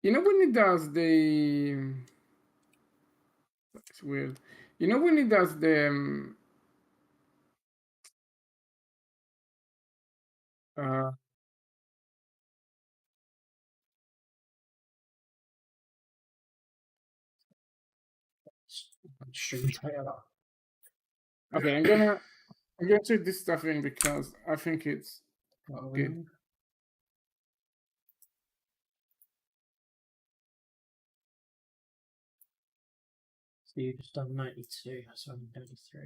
You know when it does the... It's weird. You know when it does the... uh, okay, I'm gonna take this stuff in because I think it's good. So you just done 92, so I'm 93.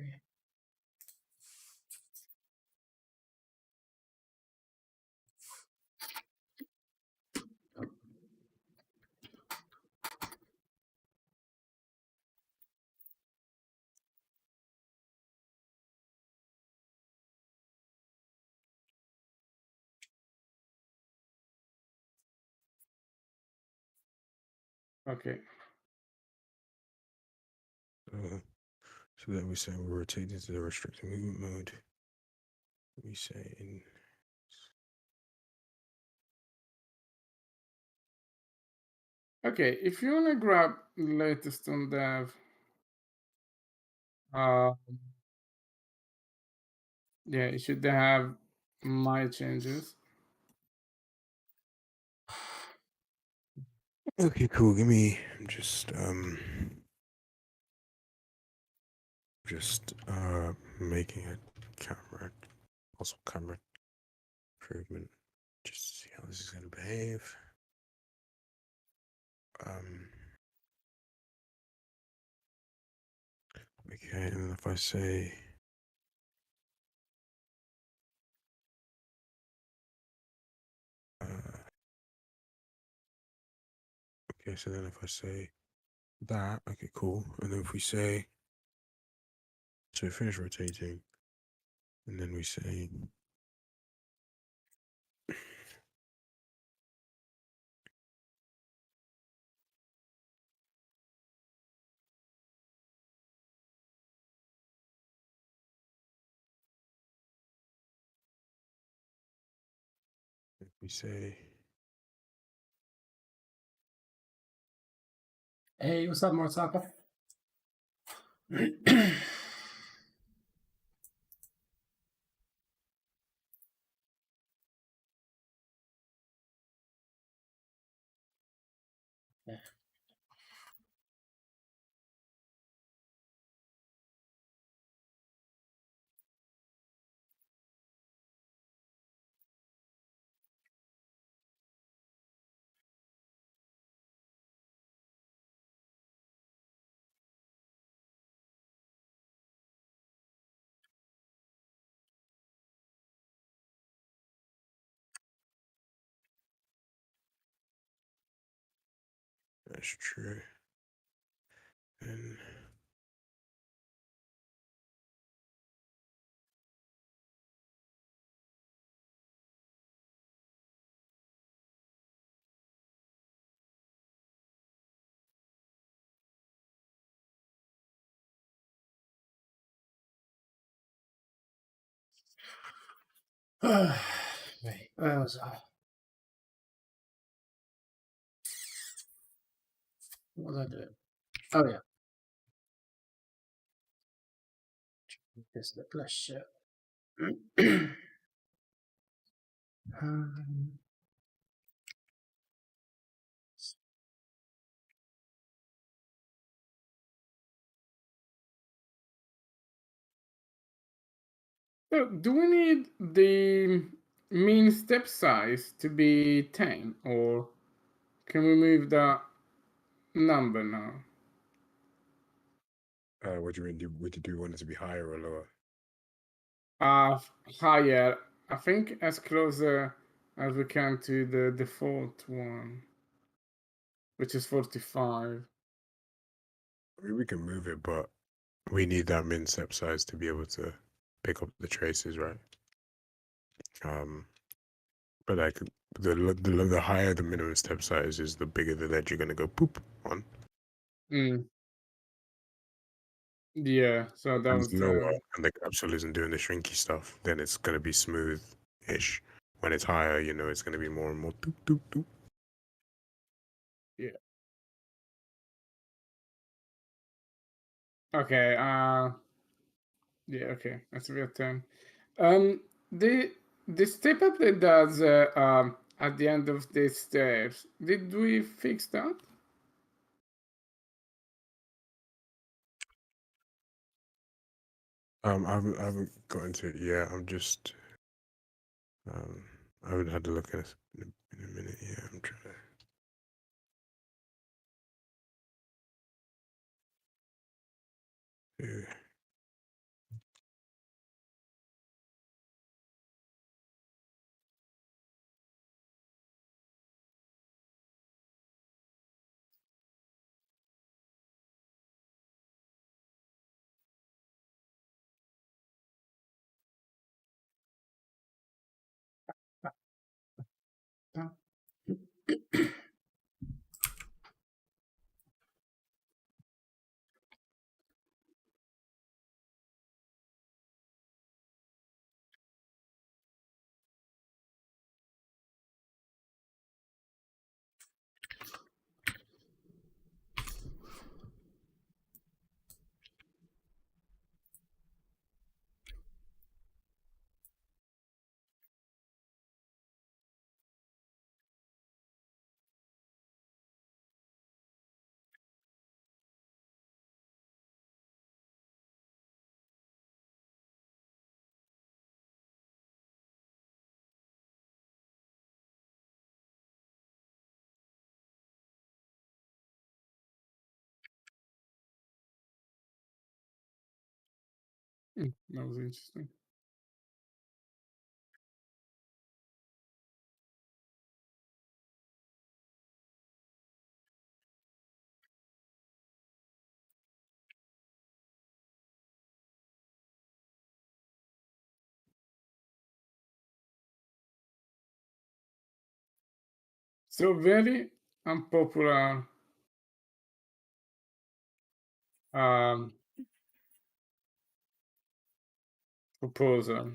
Okay. So then we say we rotate into the restricted movement mode. We say in... Okay, if you want to grab latest on dev, yeah, you should have my changes. Okay, cool. Give me just making a camera, also camera improvement, just to see how this is gonna behave. Okay, and then if I say okay, so then if I say that, okay, cool. And then if we say, so finish rotating, and then we say, if we say, Hey, what's up, Moritaka? Yeah. that's true. And Wait, where was I? What was I doing? Oh, yeah. This the plus shit. So do we need the mean step size to be 10, or can we move the number now? what do you mean? Do you want it to be higher or lower? Higher. I think as closer as we can to the default one, which is 45. I mean, we can move it, but we need that min step size to be able to pick up the traces, right? But like the higher the minimum step size is, the bigger the ledge you're gonna go poop on. Yeah, so that And was it's lower, the... and the capsule isn't doing the shrinky stuff, then it's gonna be smooth-ish. When it's higher, you know, it's gonna be more and more doop doop doop. Okay. Yeah. Okay. That's a real turn. The step up that does at the end of the steps. Did we fix that? I haven't got into it yet. I'm just I haven't had a look at it in a minute. Yeah, I'm trying to. Yeah. That was interesting. So very unpopular um, proposal.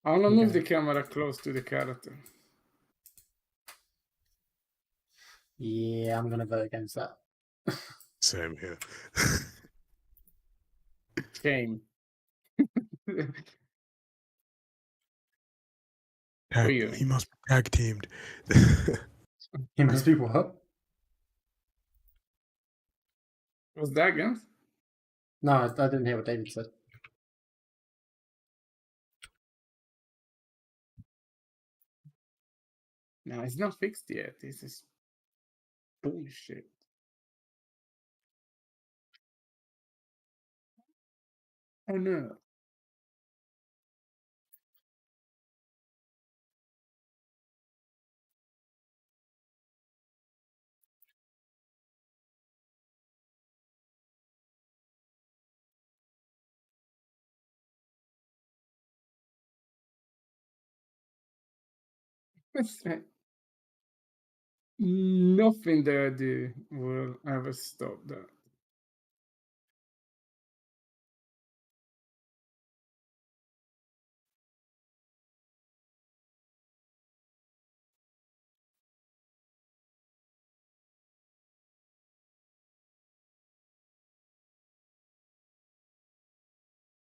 I want to move the Okay. camera close to the character. Yeah, I'm gonna vote against that. Same here. Shame. Tag, For you. he must be tag teamed. Him as people what? Was that against? No, I didn't hear what David said. No, it's not fixed yet. This is bullshit. Oh no. It's like nothing that I do will ever stop that.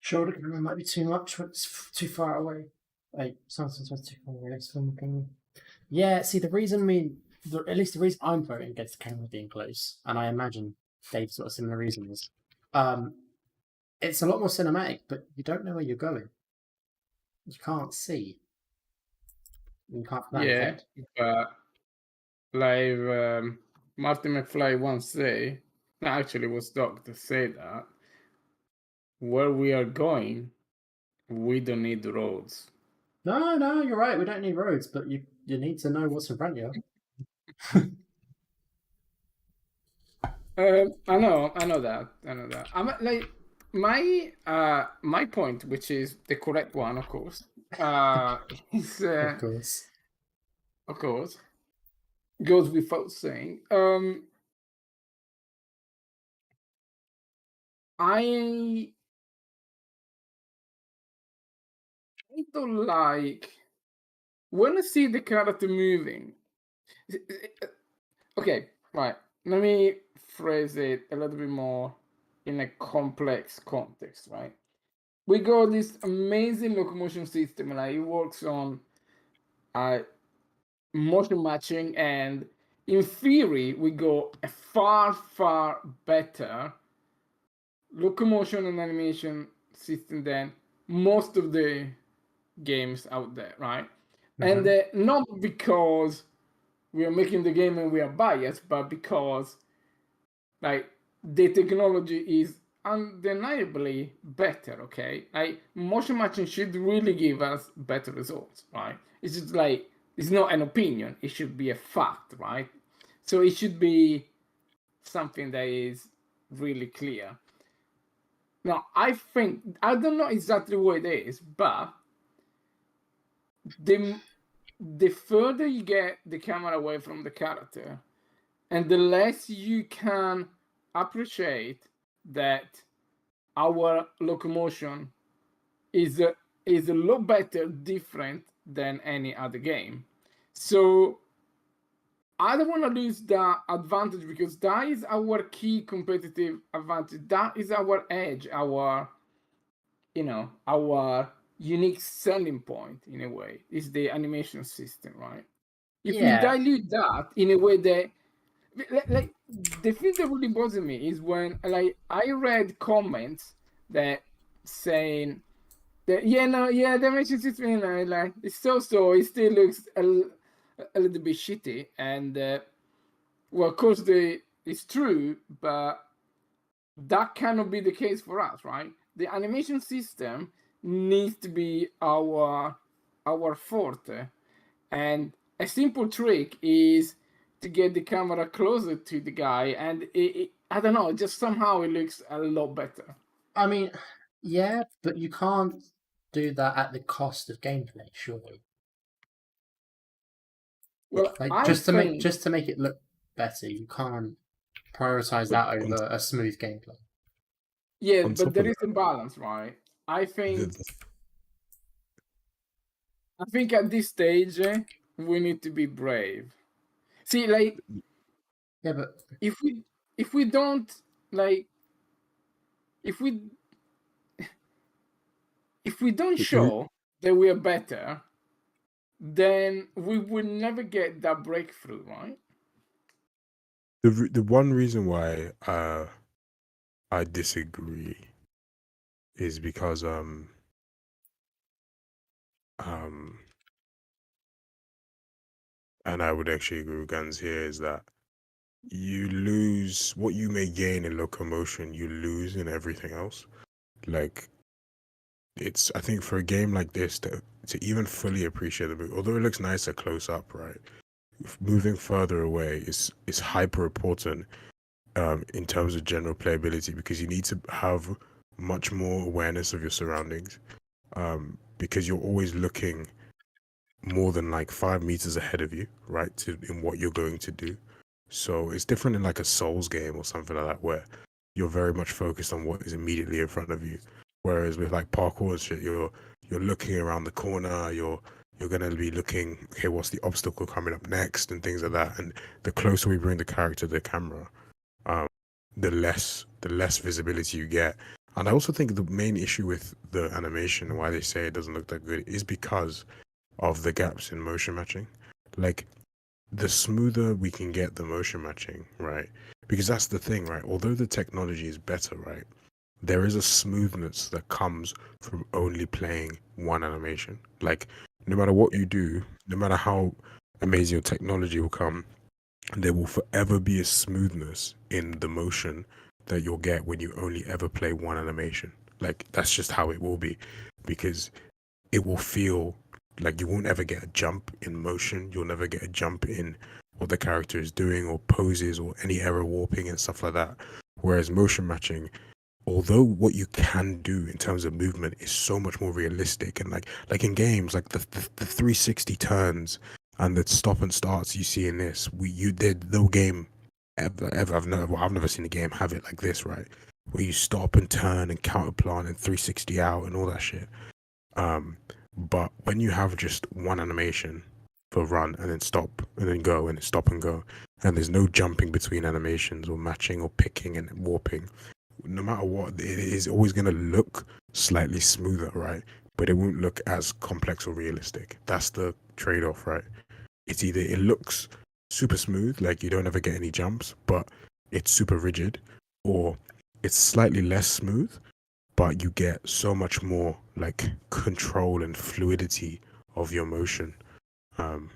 Shoulder camera might be too much. It's too far away. Like something's too far away. It's from the camera. Yeah. See, the reason at least the reason I'm voting against the camera being close, and I imagine Dave's got a similar reason is, it's a lot more cinematic, but you don't know where you're going. You can't see. You can't plan Yeah, ahead. but like Martin McFly once say, no, actually it was Doc to say that where we are going, we don't need roads. No, you're right. We don't need roads, but you need to know what's in front of you. I know that. I'm like my point, which is the correct one, of course. Is Of course. of course goes without saying. I don't like when I see the character moving. Okay, right. Let me phrase it a little bit more in a complex context, right? We got this amazing locomotion system, like it works on motion matching, and in theory, we got a far better locomotion and animation system than most of the games out there, right? And not because we are making the game and we are biased, but because like the technology is undeniably better. Okay, like motion matching should really give us better results, right? It's just like it's not an opinion; it should be a fact, right? So it should be something that is really clear. Now, I think I don't know exactly what it is, but the further you get the camera away from the character, and the less you can appreciate that our locomotion is a lot better, different than any other game. So I don't want to lose that advantage because that is our key competitive advantage. That is our edge, our our unique selling point in a way is the animation system, right? If we dilute that in a way that like the thing that really bothers me is when like I read comments that saying that the animation system, like it's so it still looks a little bit shitty, and well, of course it's true, but that cannot be the case for us, right? The animation system needs to be our forte, and a simple trick is to get the camera closer to the guy, and I don't know, just somehow it looks a lot better. I mean, yeah, but you can't do that at the cost of gameplay, surely. Well, like just to make it look better, you can't prioritize that over a smooth gameplay. Yeah, but there is a balance, right? I think at this stage we need to be brave. See, like, yeah, but if we don't like, if we don't show that we are better, then we will never get that breakthrough, right? The one reason why I disagree is because and I would actually agree with Guns here, is that you lose what you may gain in locomotion, you lose in everything else. Like, it's, I think for a game like this to even fully appreciate the movie, although it looks nicer close up, right? Moving further away is hyper important in terms of general playability, because you need to have much more awareness of your surroundings, because you're always looking more than like 5 meters ahead of you, right, in what you're going to do. So it's different in like a Souls game or something like that, where you're very much focused on what is immediately in front of you. Whereas with like parkour and shit, you're looking around the corner, you're gonna be looking, okay, what's the obstacle coming up next, and things like that. And the closer we bring the character to the camera, the less visibility you get. And I also think the main issue with the animation, why they say it doesn't look that good, is because of the gaps in motion matching. Like, the smoother we can get the motion matching, right? Because that's the thing, right? Although the technology is better, right, there is a smoothness that comes from only playing one animation. Like, no matter what you do, no matter how amazing your technology will come, there will forever be a smoothness in the motion that you'll get when you only ever play one animation. Like, that's just how it will be, because it will feel like you won't ever get a jump in motion. You'll never get a jump in what the character is doing, or poses, or any error warping and stuff like that. Whereas motion matching, although what you can do in terms of movement is so much more realistic, and like in games, like the 360 turns and the stop and starts you see in this, you did no game ever I've never seen a game have it like this, right? Where you stop and turn and counterplan and 360 out and all that shit. But when you have just one animation for run and then stop and then go and stop and go, and there's no jumping between animations or matching or picking and warping, no matter what, it is always going to look slightly smoother, right? But it won't look as complex or realistic. That's the trade-off, right? It's either it looks super smooth, like you don't ever get any jumps, but it's super rigid, or it's slightly less smooth, but you get so much more like control and fluidity of your motion. And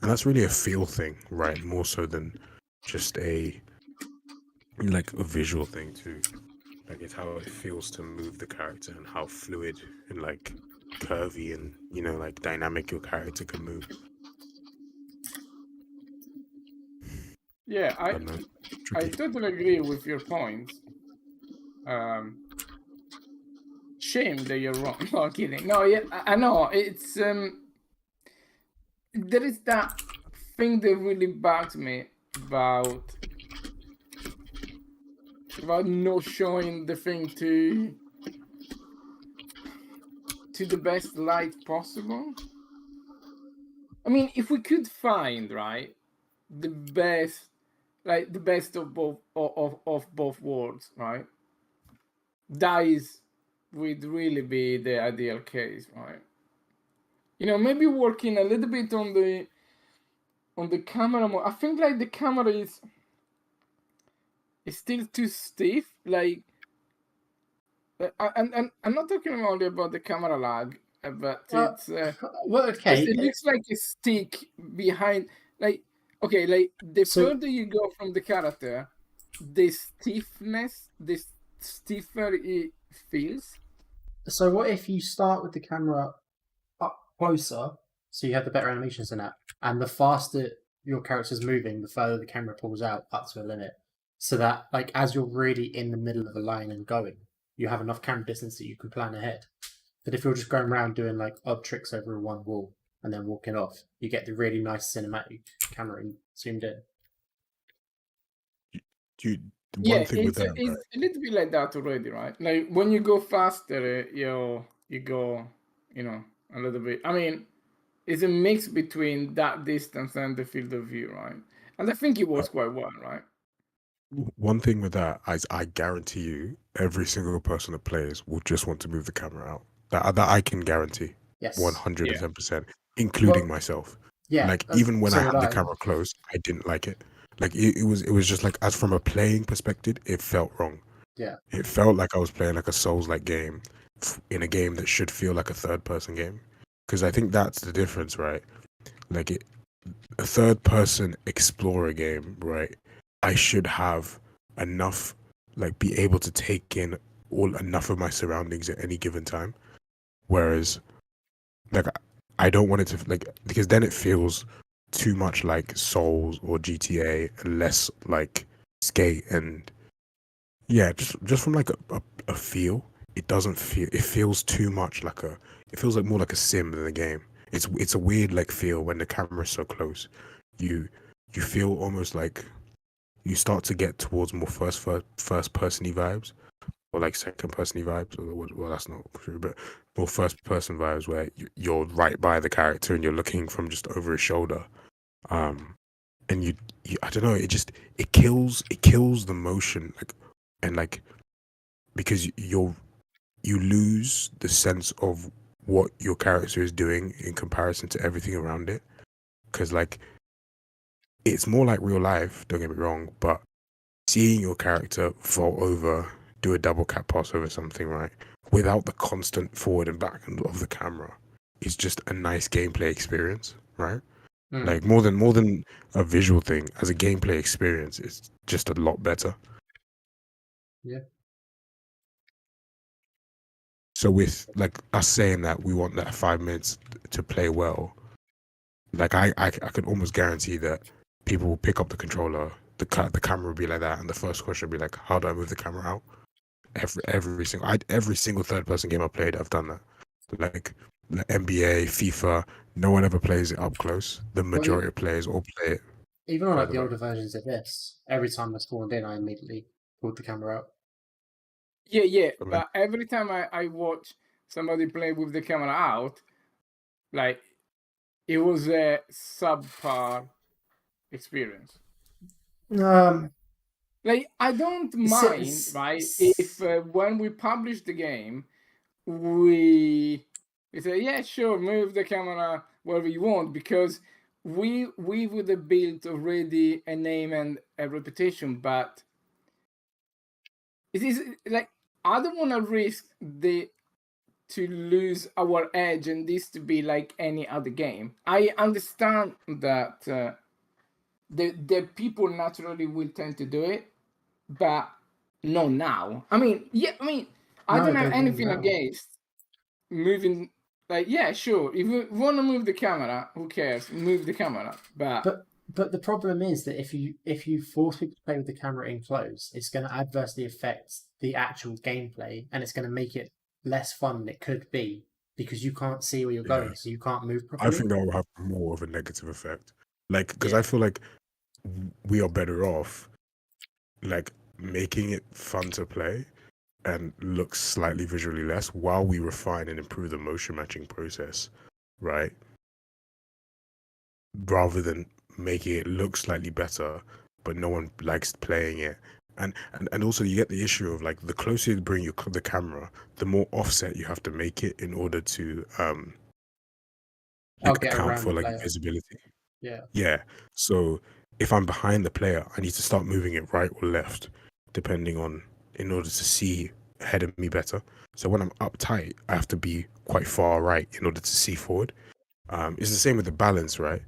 that's really a feel thing, right? More so than just a visual thing too. Like it's how it feels to move the character and how fluid and like curvy and like dynamic your character can move. Yeah, I don't know. I Tricky. totally agree with your points. Shame that you're wrong. No, kidding. No, yeah, I know. It's there is that thing that really bugs me about not showing the thing to the best light possible. I mean, if we could find the best, like the best of both worlds, right? That would really be the ideal case, right? Maybe working a little bit on the camera more. I think like the camera is still too stiff. Like, and I'm not talking only about the camera lag, but it's Well, okay. it looks like a stick behind. Like, okay, like the So- further you go from the character, the stiffer it feels. So what if you start with the camera up closer, so you have the better animations in that, and the faster your character's moving, the further the camera pulls out up to a limit, so that like as you're really in the middle of a line and going, you have enough camera distance that you can plan ahead. But if you're just going around doing like odd tricks over one wall and then walking off, you get the really nice cinematic camera zoomed in. One thing with it's, that, it's right? a little bit like that already, right? Like when you go faster, you go, a little bit. I mean, it's a mix between that distance and the field of view, right? And I think it works quite well, right? One thing with that is I guarantee you, every single person that plays will just want to move the camera out. That I can guarantee. Yes. 110%, including Well, myself. Yeah. Like even when so I had would the camera close, I didn't like it. Like it was just like, as from a playing perspective, it felt wrong. Yeah. It felt like I was playing like a Souls-like game in a game that should feel like a third-person game. Because I think that's the difference, right? Like a third-person explorer game, right? I should have enough, like be able to take in enough of my surroundings at any given time. Whereas, like, I don't want it to, like, because then it feels too much like Souls or GTA and less like Skate. And yeah, just from like a feel, it doesn't feel, it feels too much like it feels like more like a sim than a game. It's a weird like feel when the camera's so close. You feel almost like you start to get towards more first person-y vibes, or like second person-y vibes. Well, that's not true, but more first person vibes where you're right by the character and you're looking from just over his shoulder. And you I don't know, it kills the motion, like, and like, because you lose the sense of what your character is doing in comparison to everything around it, because like it's more like real life, don't get me wrong, but seeing your character vault over, do a double cat pass over something, right, without the constant forward and back of the camera, is just a nice gameplay experience, right? Like more than a visual thing, as a gameplay experience, it's just a lot better. Yeah. So with like us saying that we want that 5 minutes to play well, like I could almost guarantee that people will pick up the controller, the camera will be like that, and the first question will be like, how do I move the camera out? Every single third person game I played, I've done that. Like NBA, FIFA, no one ever plays it up close. The majority of players all play it. Even on like the further older versions of this, every time I spawned in, I immediately pulled the camera out. Yeah. I mean, But every time I watch somebody play with the camera out, like it was a subpar experience. Like, I don't mind, right? If when we publish the game, we say, yeah, sure, move the camera wherever you want, because we would have built already a name and a reputation. But it is like, I don't want to risk to lose our edge and this to be like any other game. I understand that the people naturally will tend to do it, but no now. I mean, I No, don't they have will anything now. against moving. Like, yeah, sure. If you want to move the camera, who cares? Move the camera. But the problem is that if you force people to play with the camera in close, it's going to adversely affect the actual gameplay, and it's going to make it less fun than it could be because you can't see where you're Yeah. going, so you can't move I properly. think that will have more of a negative effect. Like, because Yeah. I feel like we are better off, like, making it fun to play and look slightly visually less while we refine and improve the motion matching process, right? Rather than making it look slightly better, but no one likes playing it. And also you get the issue of, like, the closer you bring the camera, the more offset you have to make it in order to like, Okay, account around for, the like, player. visibility. Yeah. Yeah. So if I'm behind the player, I need to start moving it right or left, depending on, in order to see ahead of me better. So when I'm up tight, I have to be quite far right in order to see forward. It's the same with the balance, right?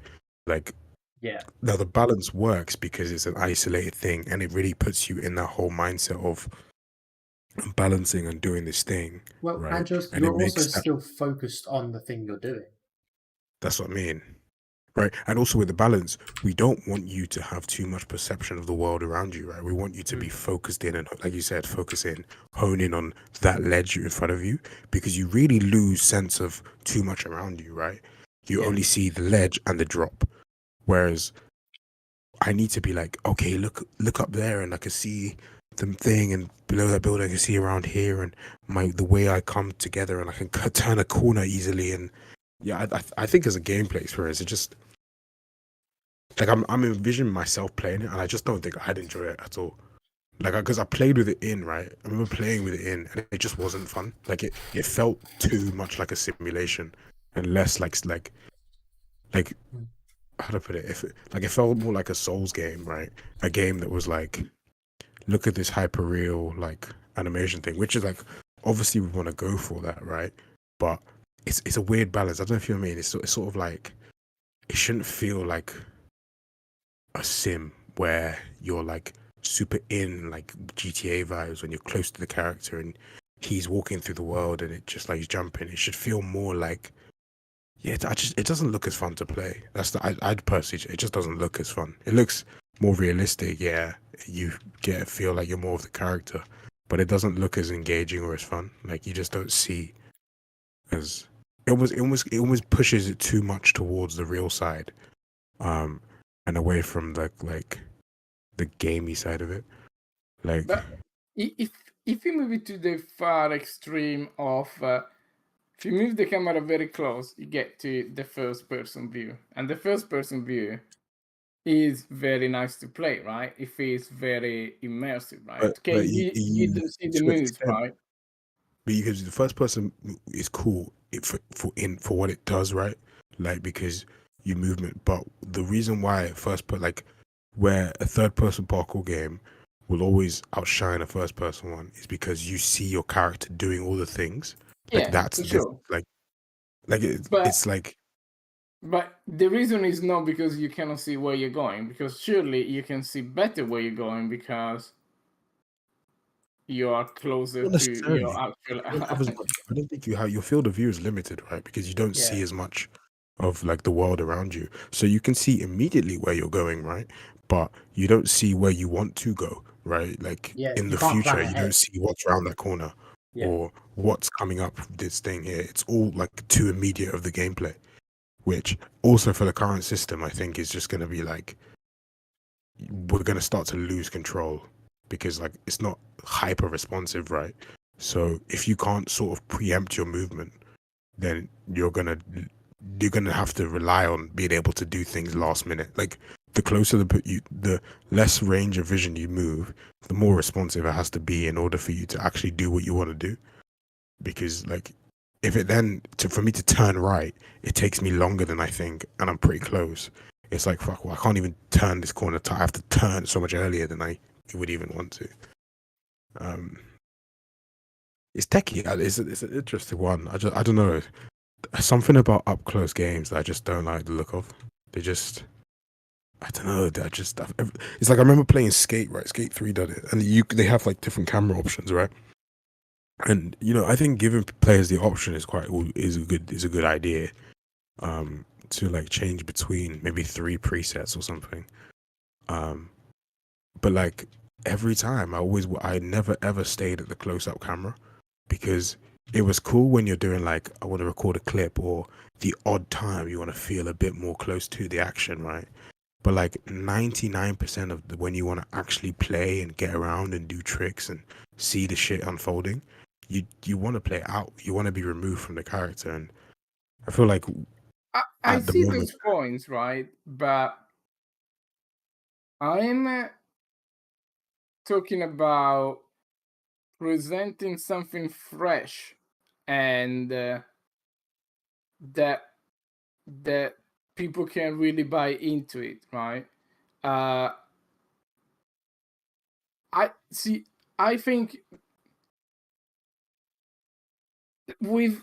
Like, Yeah. now the balance works because it's an isolated thing, and it really puts you in that whole mindset of balancing and doing this thing, Well, right? Andros, And it you're also makes that. still focused on the thing you're doing. That's what I mean. Right. And also with the balance, we don't want you to have too much perception of the world around you, right? We want you to be focused in and, like you said, focus in, hone in on that ledge in front of you, because you really lose sense of too much around you, right? You Yeah. only see the ledge and the drop. Whereas I need to be like, okay, look up there, and I can see the thing, and below that building I can see around here, and the way I come together, and I can turn a corner easily. And yeah, I think as a gameplay experience, it just, like, I'm envisioning myself playing it, and I just don't think I'd enjoy it at all. Like, because I played with it in, right? I remember playing with it in, and it just wasn't fun. Like, it felt too much like a simulation, and less like how to put it? It felt more like a Souls game, right? A game that was like, look at this hyper real, like, animation thing, which is like, obviously we want to go for that, right? But it's a weird balance. I don't know if you know what I mean. It's sort of like, it shouldn't feel like a sim where you're like super in, like, GTA vibes when you're close to the character and he's walking through the world and it just, like, he's jumping. It should feel more like, yeah, it doesn't look as fun to play. I'd personally, it just doesn't look as fun. It looks more realistic. Yeah, you feel like you're more of the character, but it doesn't look as engaging or as fun. Like, you just don't see as, it almost pushes it too much towards the real side, and away from the gamey side of it. Like, But if you move it to the far extreme of, if you move the camera very close, you get to the first person view, and the first person view is very nice to play, right? It feels very immersive, right? Okay, but you don't see the to an moves, extent, right? because the first person is cool for what it does, right? Like, because you movement, but the reason why where a third person parkour game will always outshine a first person one is because you see your character doing all the things. Like, Yeah, that's for this, sure. like But it's like, but the reason is not because you cannot see where you're going, because surely you can see better where you're going because you are closer not to necessarily. your actual. You don't have as much. I don't think you have, your field of view is limited, right? Because you don't Yeah. see as much of, like, the world around you. So you can see immediately where you're going, right? But you don't see where you want to go, right? Like, Yeah, in you the can't plan future, you ahead. don't see what's around that corner, Yeah. or what's coming up this thing here. It's all, like, too immediate of the gameplay, which also for the current system, I think, is just going to be like, we're going to start to lose control because, like, it's not hyper responsive, right? So if you can't sort of preempt your movement, then you're gonna have to rely on being able to do things last minute. Like, the closer the less range of vision you move, the more responsive it has to be in order for you to actually do what you want to do. Because like, if it then for me to turn right, it takes me longer than I think, and I'm pretty close. It's like, fuck, well, I can't even turn this corner. I have to turn so much earlier than I would even want to. It's techie. It's an interesting one. I don't know. Something about up close games that I just don't like the look of. They just, I don't know. It's like I remember playing Skate, right? Skate 3 done it, and they have like different camera options, right? And I think giving players the option is a good idea. To like change between maybe 3 presets or something. But like every time, I never ever stayed at the close up camera, because it was cool when you're doing like, I want to record a clip, or the odd time you want to feel a bit more close to the action, right? But like 99% of when you want to actually play and get around and do tricks and see the shit unfolding, you want to play out. You want to be removed from the character. And I feel like I at the see moment, those points, right? But I'm talking about presenting something fresh and that people can really buy into it, right? I think we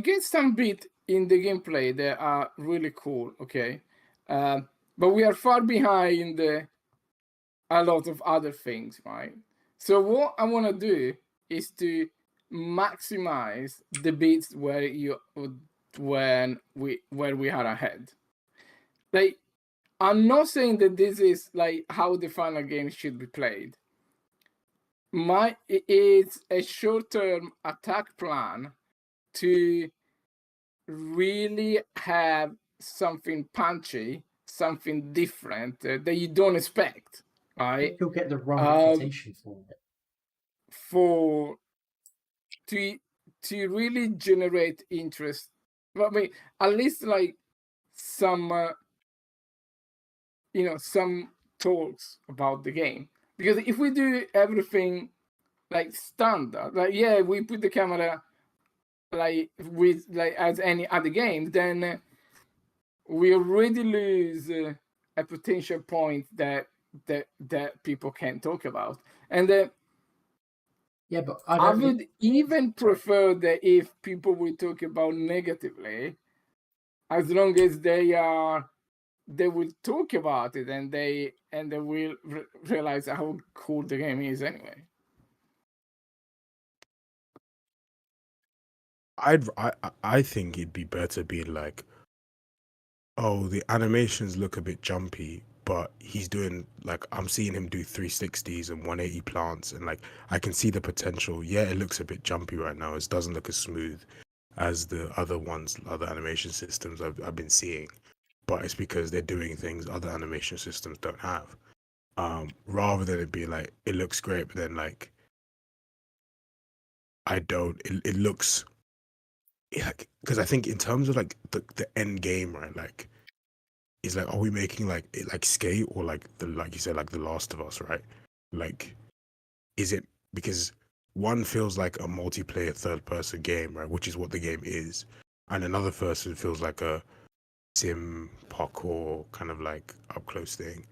get some bit in the gameplay that are really cool, okay, but we are far behind a lot of other things, right? So what I want to do is to maximize the bits where we are ahead. Like, I'm not saying that this is like how the final game should be played. It's a short-term attack plan to really have something punchy, something different that you don't expect, I right? think you'll get the wrong reputation for it. To really generate interest. I mean, at least like some some talks about the game. Because if we do everything like standard, like, yeah, we put the camera like with like as any other game, then we already lose a potential point that people can talk about. And Yeah, but I would even prefer that if people will talk about negatively, as long as they will talk about it, and they will realize how cool the game is anyway. I think it'd be better being like, oh, the animations look a bit jumpy, but he's doing like, I'm seeing him do 360s and 180 plants, and like I can see the potential. Yeah, it looks a bit jumpy right now. It doesn't look as smooth as the other animation systems I've been seeing, but it's because they're doing things other animation systems don't have. Rather than it be like, it looks great, but then like it looks like, because I think in terms of like the end game, right, like, is like, are we making like it like Skate, or like like you said, like The Last of Us, right? Like, is it because one feels like a multiplayer third person game, right, which is what the game is, and another person feels like a sim parkour kind of like up close thing,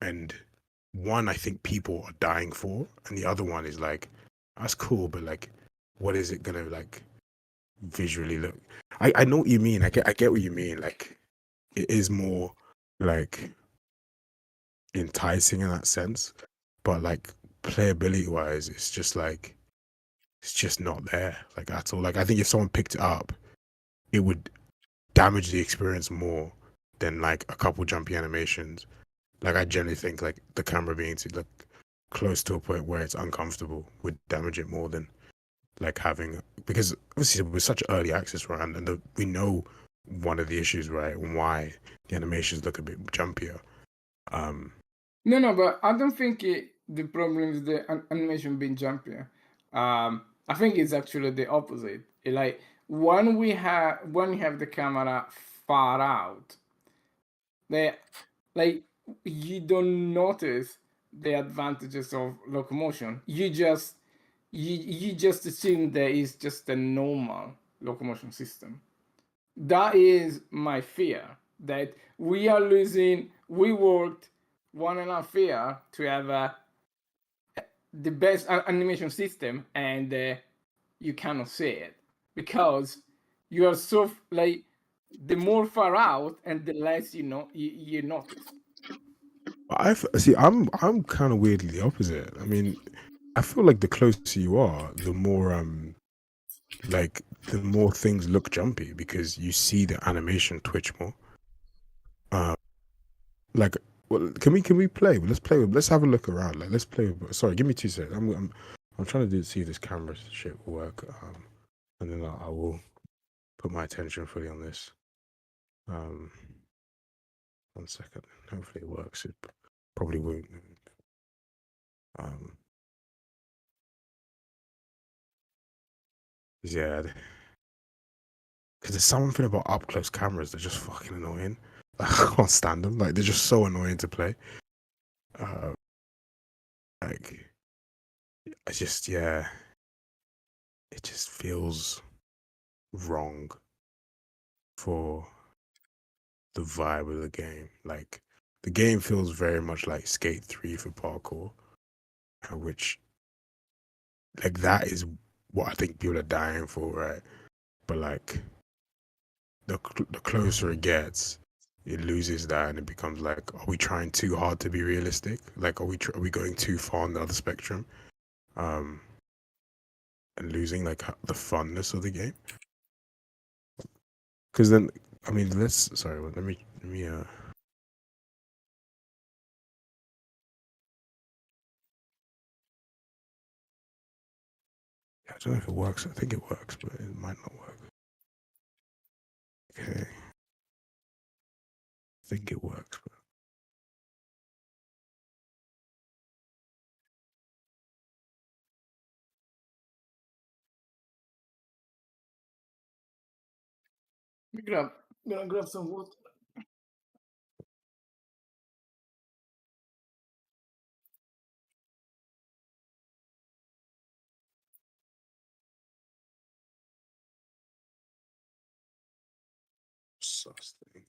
and one I think people are dying for, and the other one is like, that's cool, but like, what is it gonna like visually look? I know what you mean. I get what you mean. Like, it is more like enticing in that sense, but like playability wise, it's just like, it's just not there like at all. Like, I think if someone picked it up, it would damage the experience more than like a couple jumpy animations. Like, I generally think like the camera being too like close to a point where it's uncomfortable would damage it more than like having, because obviously we're such early access, right? And we know one of the issues, right, and why the animations look a bit jumpier. No, but I don't think the problem is the animation being jumpier. I think it's actually the opposite. Like, when you have the camera far out, like you don't notice the advantages of locomotion. You just assume there is just a normal locomotion system. That is my fear, that we are losing. We worked 1.5 year to have the best animation system, and you cannot see it because you are so like the more far out and the less you notice. See. I'm kind of weirdly the opposite. I mean, I feel like the closer you are, the more like the more things look jumpy because you see the animation twitch more. Like, well, can we play? Let's have a look around. Like, let's play. Sorry, give me 2 seconds. I'm trying to see if this camera shit will work. And then I will put my attention fully on this. 1 second. Hopefully it works. It probably won't. Yeah, because there's something about up close cameras that just fucking annoying. I can't stand them. Like, they're just so annoying to play. Like, I just it just feels wrong for the vibe of the game. Like, the game feels very much like Skate 3 for parkour, which, like, that is what I think people are dying for, right? But like, the closer it gets, it loses that, and it becomes like, are we trying too hard to be realistic? Like, are we going too far on the other spectrum, and losing like the funness of the game? Because then, I mean, sorry, let me I don't know if it works. I think it works, but it might not work. Okay. I think it works, but Gonna grab some water. sus thing.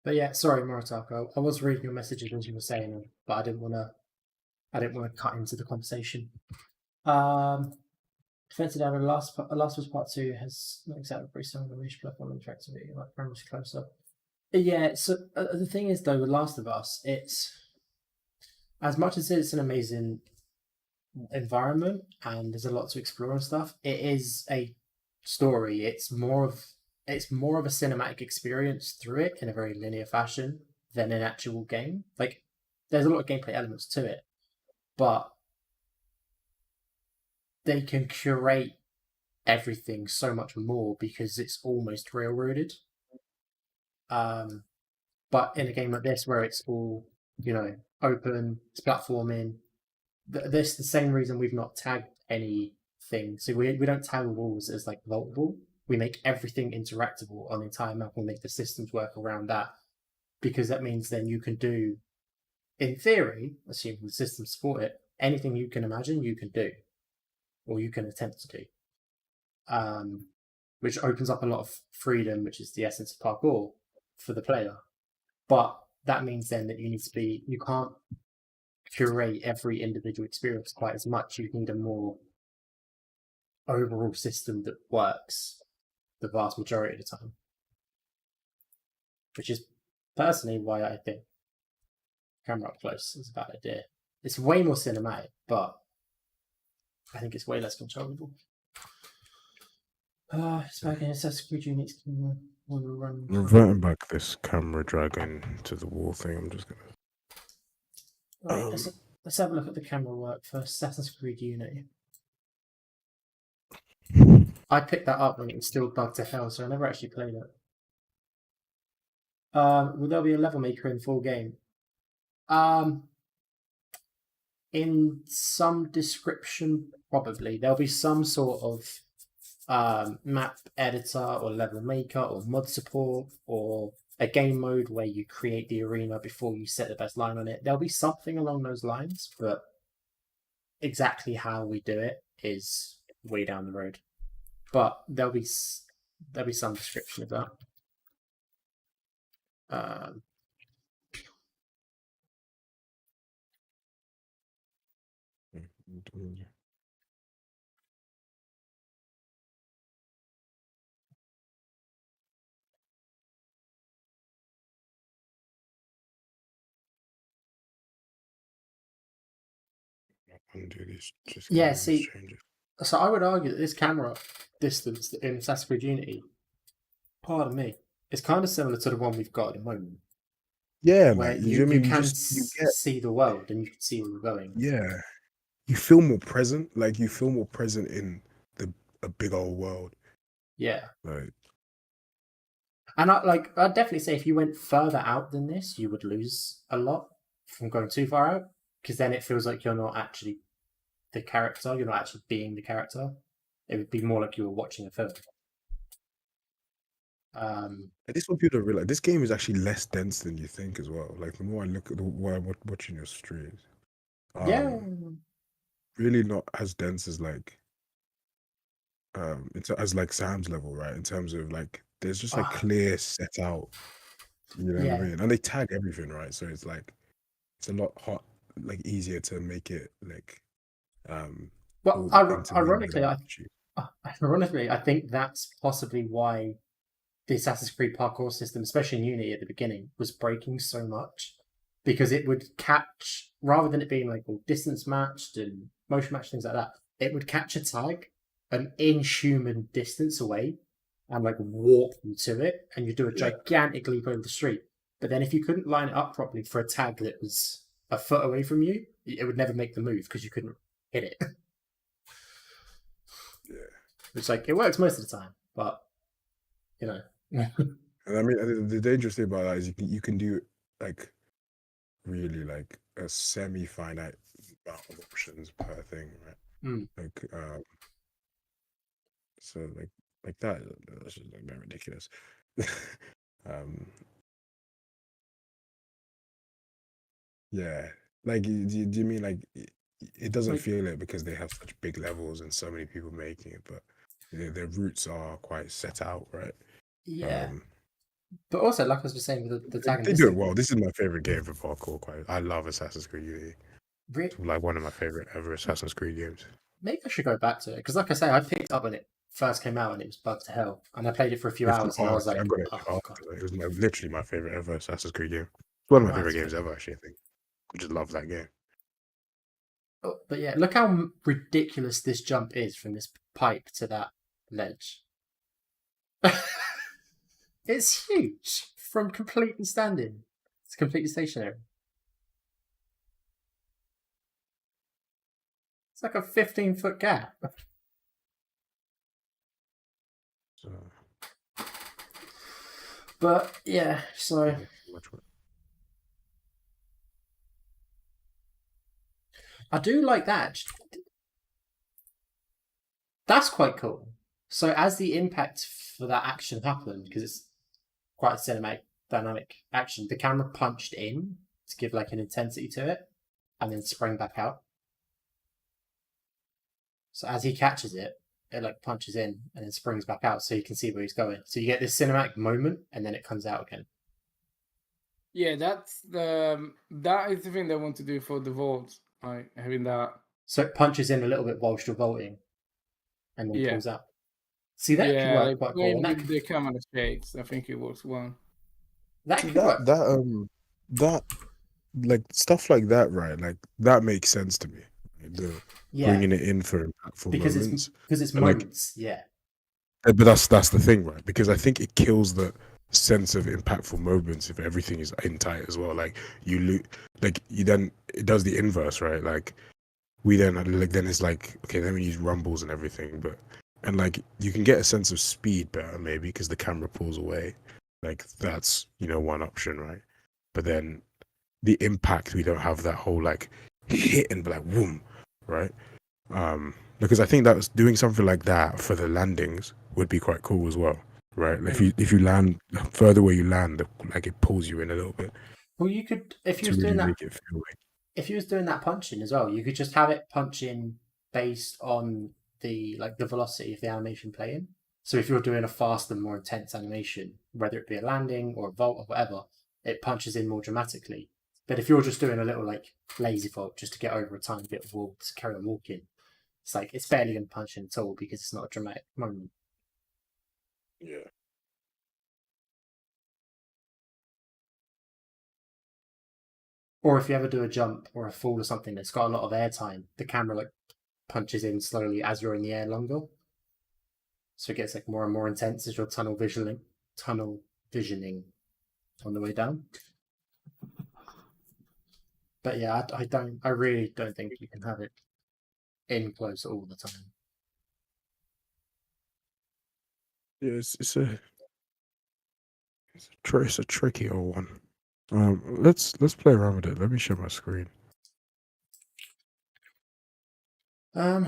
But yeah, sorry, Moritako. I was reading your messages as you were saying them, but I didn't want to cut into the conversation. Defensive Damage, Last of Us Part 2 has not exactly very strong animation platform interactivity, like very much closer. Yeah, so the thing is though, with Last of Us, it's as much as it's an amazing environment and there's a lot to explore and stuff, it is a story. It's more of a cinematic experience through it in a very linear fashion than an actual game. Like, there's a lot of gameplay elements to it, but they can curate everything so much more because it's almost railroaded. But in a game like this, where it's all, open, it's platforming, this the same reason we've not tagged anything. So we don't tag walls as like vaultable. We make everything interactable on the entire map. We make the systems work around that, because that means then you can do, in theory, assuming the systems support it, anything you can imagine you can do, or you can attempt to do, which opens up a lot of freedom, which is the essence of parkour for the player. But that means then that you can't curate every individual experience quite as much. You need a more overall system that works the vast majority of the time, which is personally why I think camera up close is a bad idea. It's way more cinematic, but I think it's way less controllable. It's back in Assassin's Creed units. I'm reverting back this camera dragging to the wall thing. I'm just gonna. Right, let's have a look at the camera work for Assassin's Creed Unity. I picked that up when it was still bugged to hell, so I never actually played it. Will there be a level maker in full game? In some description, probably. There'll be some sort of map editor or level maker or mod support or a game mode where you create the arena before you set the best line on it. There'll be something along those lines, but exactly how we do it is way down the road. But there'll be some description of that. Undo these. Just Yeah, these see, changes. so I would argue that this camera distance in Assassin's Creed Unity, pardon me, is kind of similar to the one we've got at the moment. Yeah, where man. you mean? can You get, see the world and you can see where you're going. yeah. You feel more present. Like you feel more present in a big old world. Yeah. Right. And I'd definitely say if you went further out than this, you would lose a lot from going too far out, because then it feels like you're not actually the character. You're not actually being the character. It would be more like you were watching a film. This one people don't realize this game is actually less dense than you think as well. Like the more I look at the more I'm watching your streams, yeah. really not as dense as like as like Sam's level, right? In terms of like there's just like clear set out, you know what I mean? And they tag everything, right? So it's like it's a lot like easier to make it like well, ironically, I think that's possibly why the Assassin's Creed parkour system, especially in Unity at the beginning, was breaking so much, because it would catch, rather than it being like all distance matched and motion matched, things like that, it would catch a tag an inhuman distance away and like warp you to it, and you do a gigantic leap over the street. But then if you couldn't line it up properly for a tag that was a foot away from you, it would never make the move because you couldn't hit it. Yeah. Which, like, it works most of the time, but you know. And I mean, the dangerous thing about that is you can do like really like a semi-finite amount of options per thing, right? Like so like that's just like very ridiculous. Yeah, like do you mean like it doesn't feel it because they have such big levels and so many people making it, but their roots are quite set out, right? Yeah. But also, like I was just saying, with the tag, they do it well. This is my favorite game for parkour. I love Assassin's Creed Unity. Really? Like one of my favorite ever Assassin's Creed games. Maybe I should go back to it, because, like I say, I picked it up when it first came out and it was bugged to hell, and I played it for a few hours, and I was like, I got it. It was literally my favorite ever Assassin's Creed game. It's one of my favorite games ever, actually. I think I just love that game. Oh, but yeah, look how ridiculous this jump is from this pipe to that ledge. It's huge from completely standing. It's completely stationary. It's like a 15-foot gap. But yeah, so I do like that. That's quite cool. So as the impact for that action happened, because it's quite a cinematic, dynamic action, the camera punched in to give like an intensity to it, and then sprang back out. So as he catches it, it like punches in and then springs back out, so you can see where he's going. So you get this cinematic moment, and then it comes out again. Yeah, that is the thing they want to do for the vault, like having that. So it punches in a little bit whilst you're vaulting, and then pulls out. See, that could work quite cool. With the camera shakes, I think it works well. That like stuff like that, right? Like that makes sense to me. Bringing it in for impactful moments. Because it's moments, yeah. But that's the thing, right? Because I think it kills the sense of impactful moments if everything is in tight as well. Like then it does the inverse, right? Like we then then it's like, okay, then we use rumbles and everything, and like you can get a sense of speed better maybe because the camera pulls away. Like that's one option, right? But then the impact, we don't have that whole like hit and be like boom, right? because I think that was doing something like that for the landings would be quite cool as well, right? If you land further where you land, like it pulls you in a little bit. Well, you could if you to was really doing that. make it feel like. If you was doing that punch in as well, you could just have it punch in based on the velocity of the animation playing. So if you're doing a faster, more intense animation, whether it be a landing or a vault or whatever, it punches in more dramatically. But if you're just doing a little lazy vault just to get over a tiny bit of wall to carry on walking, it's barely going to punch in at all because it's not a dramatic moment. Yeah. Or if you ever do a jump or a fall or something that's got a lot of airtime, the camera punches in slowly as you're in the air longer. So it gets more and more intense as you're tunnel visioning on the way down. But yeah, I really don't think you can have it in close all the time. Yeah, it's a tricky old one. Let's play around with it. Let me share my screen. Are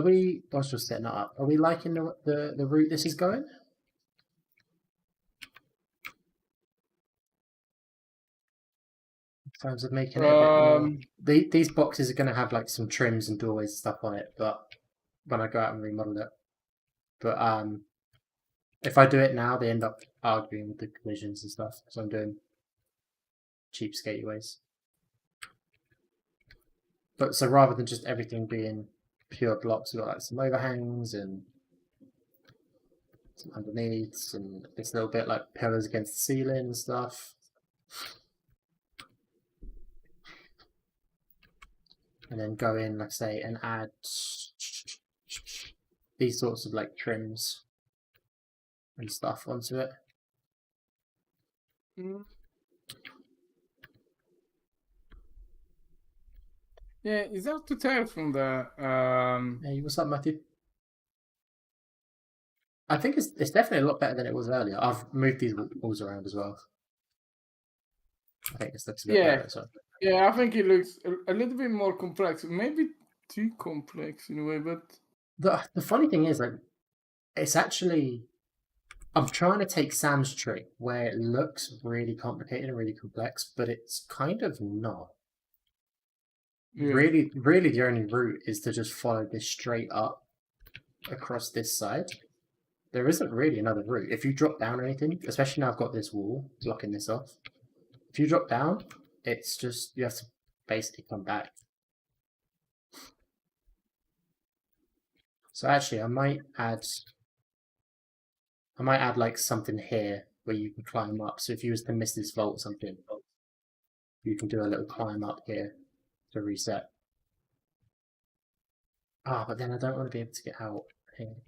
we? I was just setting that up. Are we liking the route this is going? In terms of making it a bit more. These boxes are going to have some trims and doorways and stuff on it, but when I go out and remodel it. But if I do it now, they end up arguing with the collisions and stuff. So I'm doing cheapskate ways. But so rather than just everything being pure blocks, we've got some overhangs and some underneaths and this little bit pillars against the ceiling and stuff. And then go in, say, and add these sorts of trims and stuff onto it. Yeah, is that to tell from the Hey, what's up, Matthew? I think it's definitely a lot better than it was earlier. I've moved these walls around as well. I think this looks a bit better. So. Yeah, I think it looks a little bit more complex. Maybe too complex in a way, but the funny thing is, it's actually I'm trying to take Sam's trick where it looks really complicated and really complex, but it's kind of not. Yeah. Really, the only route is to just follow this straight up across this side. There isn't really another route. If you drop down or anything, especially now I've got this wall blocking this off. If you drop down, it's just you have to basically come back. So actually, I might add something here where you can climb up. So if you was to miss this vault or something, you can do a little climb up here to reset. But then I don't want to be able to get out here.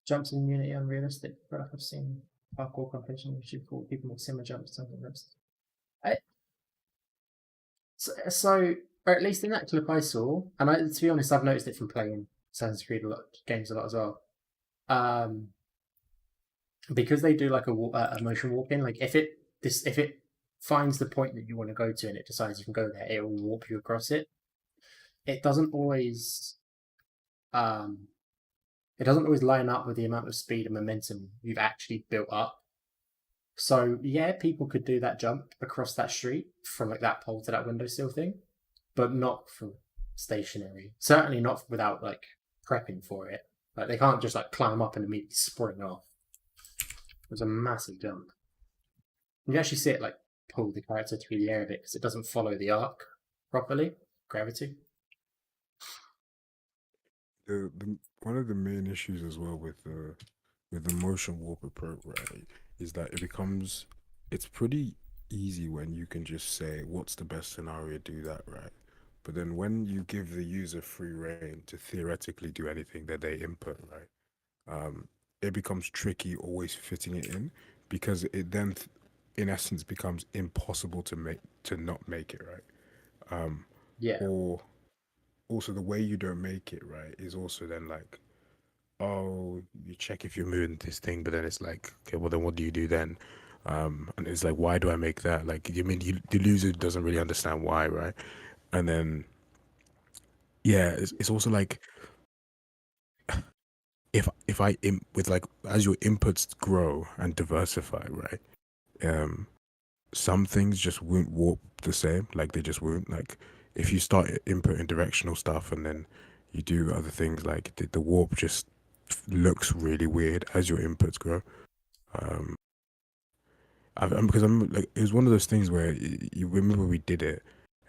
Jumps in Unity unrealistic, but I've seen parkour competition which you call people make similar jumps to the rest. So, or at least in that clip I saw, and to be honest, I've noticed it from playing Assassin's Creed games a lot as well. Because they do a motion walk in, if it finds the point that you want to go to and it decides you can go there, it will warp you across it. It doesn't always line up with the amount of speed and momentum you've actually built up. So yeah, people could do that jump across that street from that pole to that windowsill thing, but not from stationary. Certainly not without prepping for it. They can't just climb up and immediately spring off. It was a massive jump. You actually see it pull the character through the air a bit because it doesn't follow the arc properly, gravity. One of the main issues as well with the motion warp approach, right, is that it's pretty easy when you can just say what's the best scenario, do that, right? But then when you give the user free reign to theoretically do anything that they input, right, it becomes tricky always fitting it in because it then in essence becomes impossible to not make it, right? Yeah. Or also the way you don't make it right is also then oh, you check if you're moving this thing, but then it's like, okay, well then what do you do then? And it's like, why do I make that? Like, you mean the loser doesn't really understand why, right? And then, yeah, it's also like, if I with like as your inputs grow and diversify, right? Um, some things just won't warp the same. Like they just won't. Like if you start inputting directional stuff and then you do other things, like the warp just looks really weird as your inputs grow. Um, because I'm like, it was one of those things where you remember we did it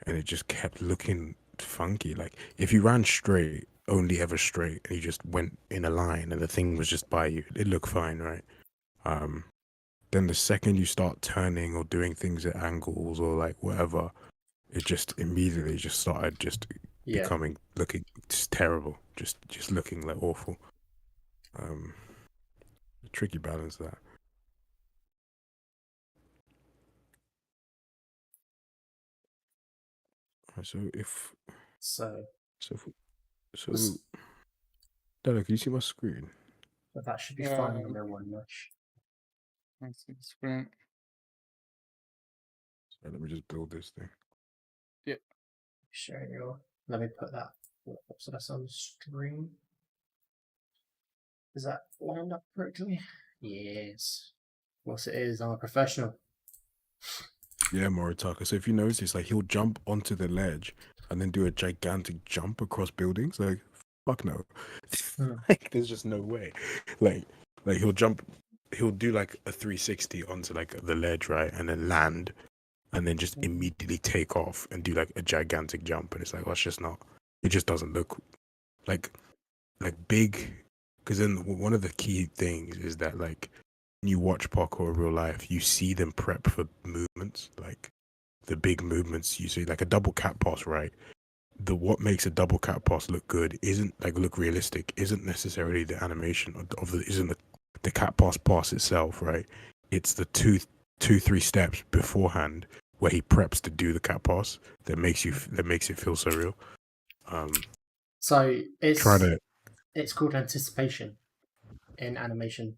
and it just kept looking funky. Like if you ran straight, only ever straight, and you just went in a line and the thing was just by you, it looked fine, right? Um, then the second you start turning or doing things at angles or like whatever, it just immediately just started just Yeah. looking just terrible, just looking like awful. Tricky balance that. Right, so if So so so Dada, can you see my screen? that should be fine on their one mesh. Let's see the screen. So let me just build this thing. Share your. Let me put that. So that's on the screen. Is that lined up correctly? Yes. Of course it is. I'm a professional. Yeah, Moritaka. So if you notice, it's like he'll jump onto the ledge and then do a gigantic jump across buildings. Like, fuck no. Like, there's just no way. Like he'll do like a 360 onto like the ledge, right, and then land, and then just immediately take off and do like a gigantic jump. And it's like, well, it's just not. It just doesn't look like big. Because then one of the key things is that like when you watch parkour in real life, you see them prep for movements, like the big movements you see, like a double cat pass, right? What makes a double cat pass look good isn't like look realistic, isn't necessarily the animation isn't the cat pass itself, right? It's the two three steps beforehand where he preps to do the cat pass that makes it feel so real. So Try to it's called anticipation in animation.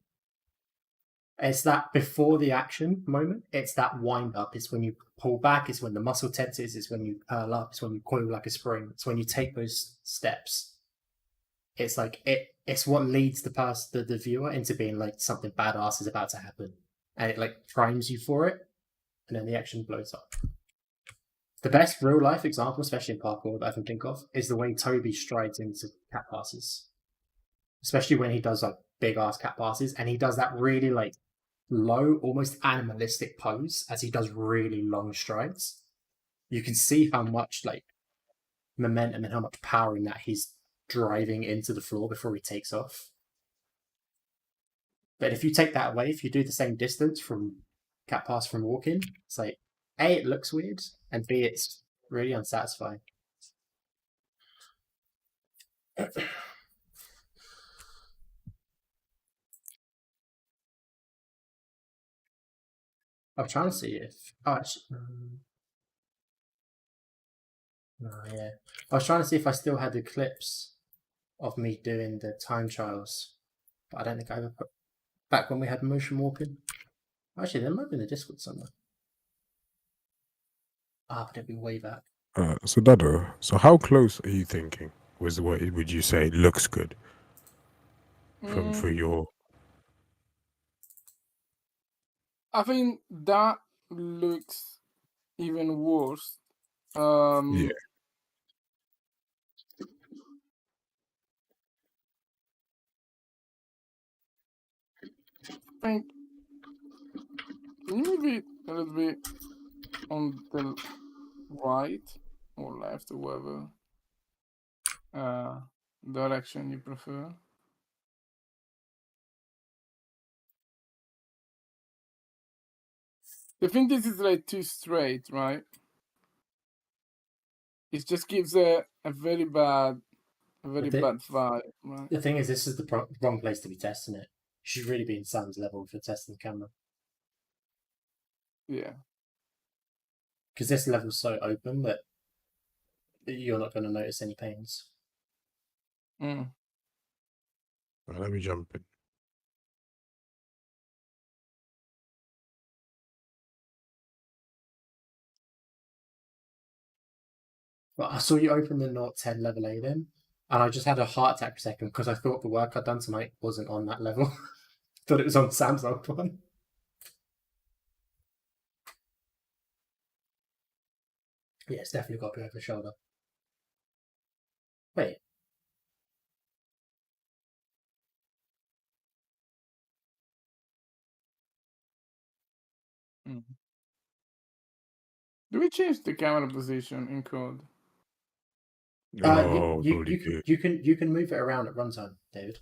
It's that before the action moment. It's that wind up. It's when you pull back. It's when the muscle tenses. It's when you curl up. It's when you coil like a spring. It's when you take those steps. It's like it's what leads the viewer into being like something badass is about to happen, and it like primes you for it, and then the action blows up. The best real life example, especially in parkour, that I can think of, is the way Toby strides into cat passes, especially when he does like big ass cat passes, and he does that really like low, almost animalistic pose as he does really long strides. You can see how much like momentum and how much power in that he's driving into the floor before he takes off. But if you take that away, if you do the same distance from cat pass from walking, it's like A, it looks weird, and B, it's really unsatisfying. I'm trying to see if. Oh, actually, no, yeah. I was trying to see if I still had the clips of me doing the time trials, but I don't think I ever put back when we had motion warping. Actually, there might be in the Discord somewhere. Ah, but it'd be way back. so Dado, so how close are you thinking? What would you say looks good for your? I think that looks even worse. Yeah. I think, can you move it a little bit on the right or left or whatever direction you prefer? I think this is like too straight, right? It just gives a very bad vibe, right? The thing is, this is the wrong place to be testing it. You should really be in Sam's level for testing the camera. Yeah. Because this level's so open that you're not going to notice any pains. Right, let me jump in. Well, I saw you open the Note 10 level 8 in, and I just had a heart attack for a second because I thought the work I'd done tonight wasn't on that level. Thought it was on Sam's old one. Yeah, it's definitely got to be over the shoulder. Wait. Do we change the camera position in code? Oh, probably do. You can move it around at runtime, David.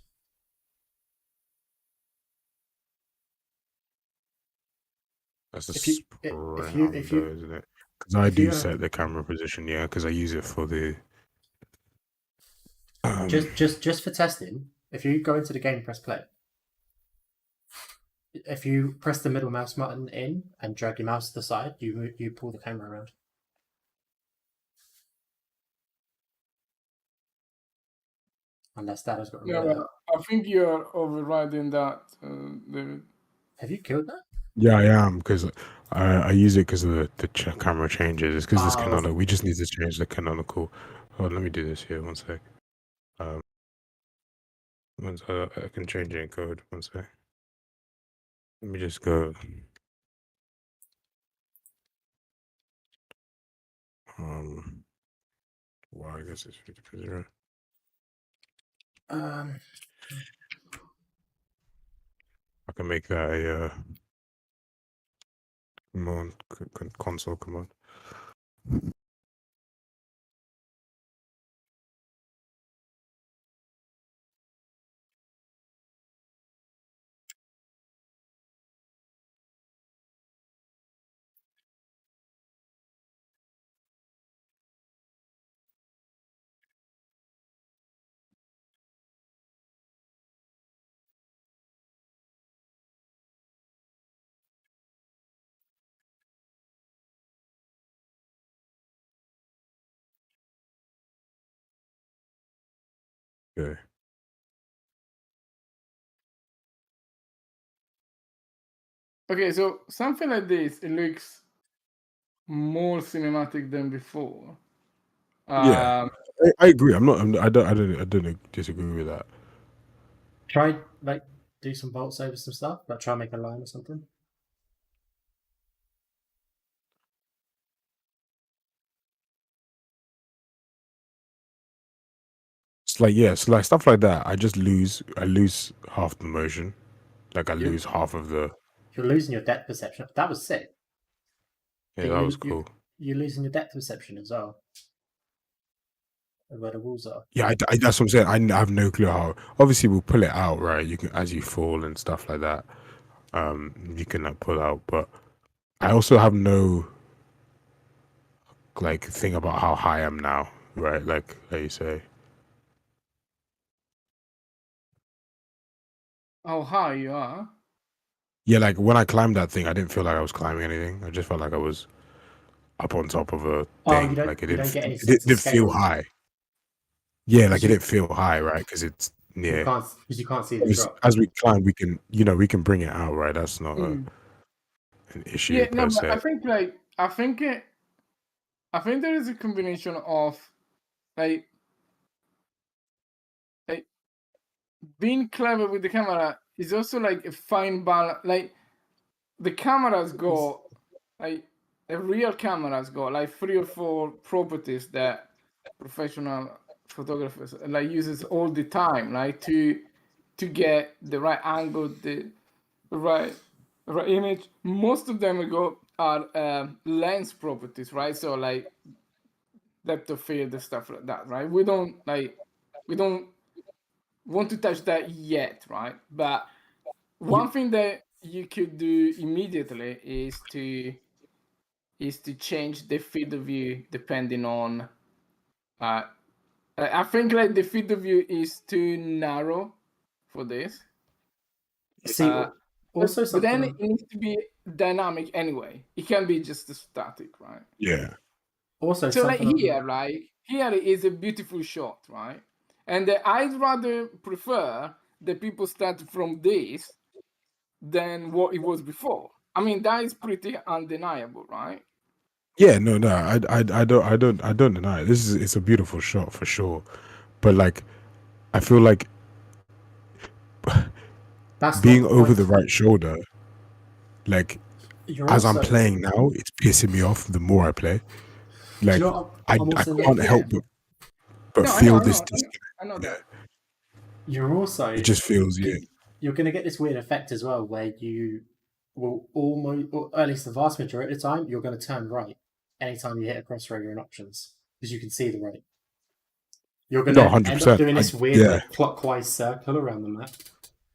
That's the If you- spring if you- isn't it? Because I do you, set the camera position, yeah, because I use it for the. Just for testing, if you go into the game and press play, if you press the middle mouse button in and drag your mouse to the side, you pull the camera around. Unless that has got Yeah, removed. but I think you're overriding that, David. Have you killed that? Yeah, I am because I use it because of the camera changes. It's because this Oh. canonical. We just need to change the canonical. Oh, let me do this here. One sec. Once I can change it in code. One sec. Let me just go. Well, I guess it's 50%. I can make that a command, console command. Okay. Okay, so something like this, it looks more cinematic than before. Yeah, I agree. I don't disagree with that. Try do some bolts over some stuff, like try and make a line or something. It's like stuff like that. I lose half the motion. Like I lose half of the. You're losing your depth perception. That was sick. Yeah, that was cool. You're losing your depth perception as well. Where the walls are. Yeah, that's what I'm saying. I have no clue how. Obviously, we'll pull it out, right? You can, as you fall and stuff like that. You can like pull out, but I also have no like thing about how high I am now, right? Like you say. How high you are? Yeah, like when I climbed that thing, I didn't feel like I was climbing anything. I just felt like I was up on top of a thing. Like it didn't feel high. Yeah, like it didn't feel high, right? Because it's because you can't see the drop. As we climb, we can bring it out, right? That's not an issue. Yeah, no, se. but I think there is a combination of like being clever with the camera is also like a fine balance. Like the cameras go like the real cameras go like 3 or 4 properties that professional photographers like uses all the time, like to get the right angle, the right image. Most of them are lens properties, right? So like depth of field and stuff like that, right? We don't want to touch that yet, right? But one thing that you could do immediately is to change the field of view depending on I think like the field of view is too narrow for this. See, also but then it needs to be dynamic anyway. It can be just static, right? Yeah. Also, so like here is a beautiful shot, right? And I'd rather prefer the people started from this than what it was before. I mean, that is pretty undeniable, right? Yeah, no, I don't deny it. It's a beautiful shot for sure, but like I feel like That's not being the over the point. right shoulder, like You're as I'm also. playing now, it's pissing me off the more I play. Do you Like know what I'm I also can't help noticing? but No, I know, feel I this know, disconnect. I know that. You're also. It just feels You're going to get this weird effect as well, where you will almost, or at least the vast majority of the time, you're going to turn right anytime you hit a crossroad in options because you can see the right. You're going no to end up 100%. doing this weird Yeah. like clockwise circle around the map,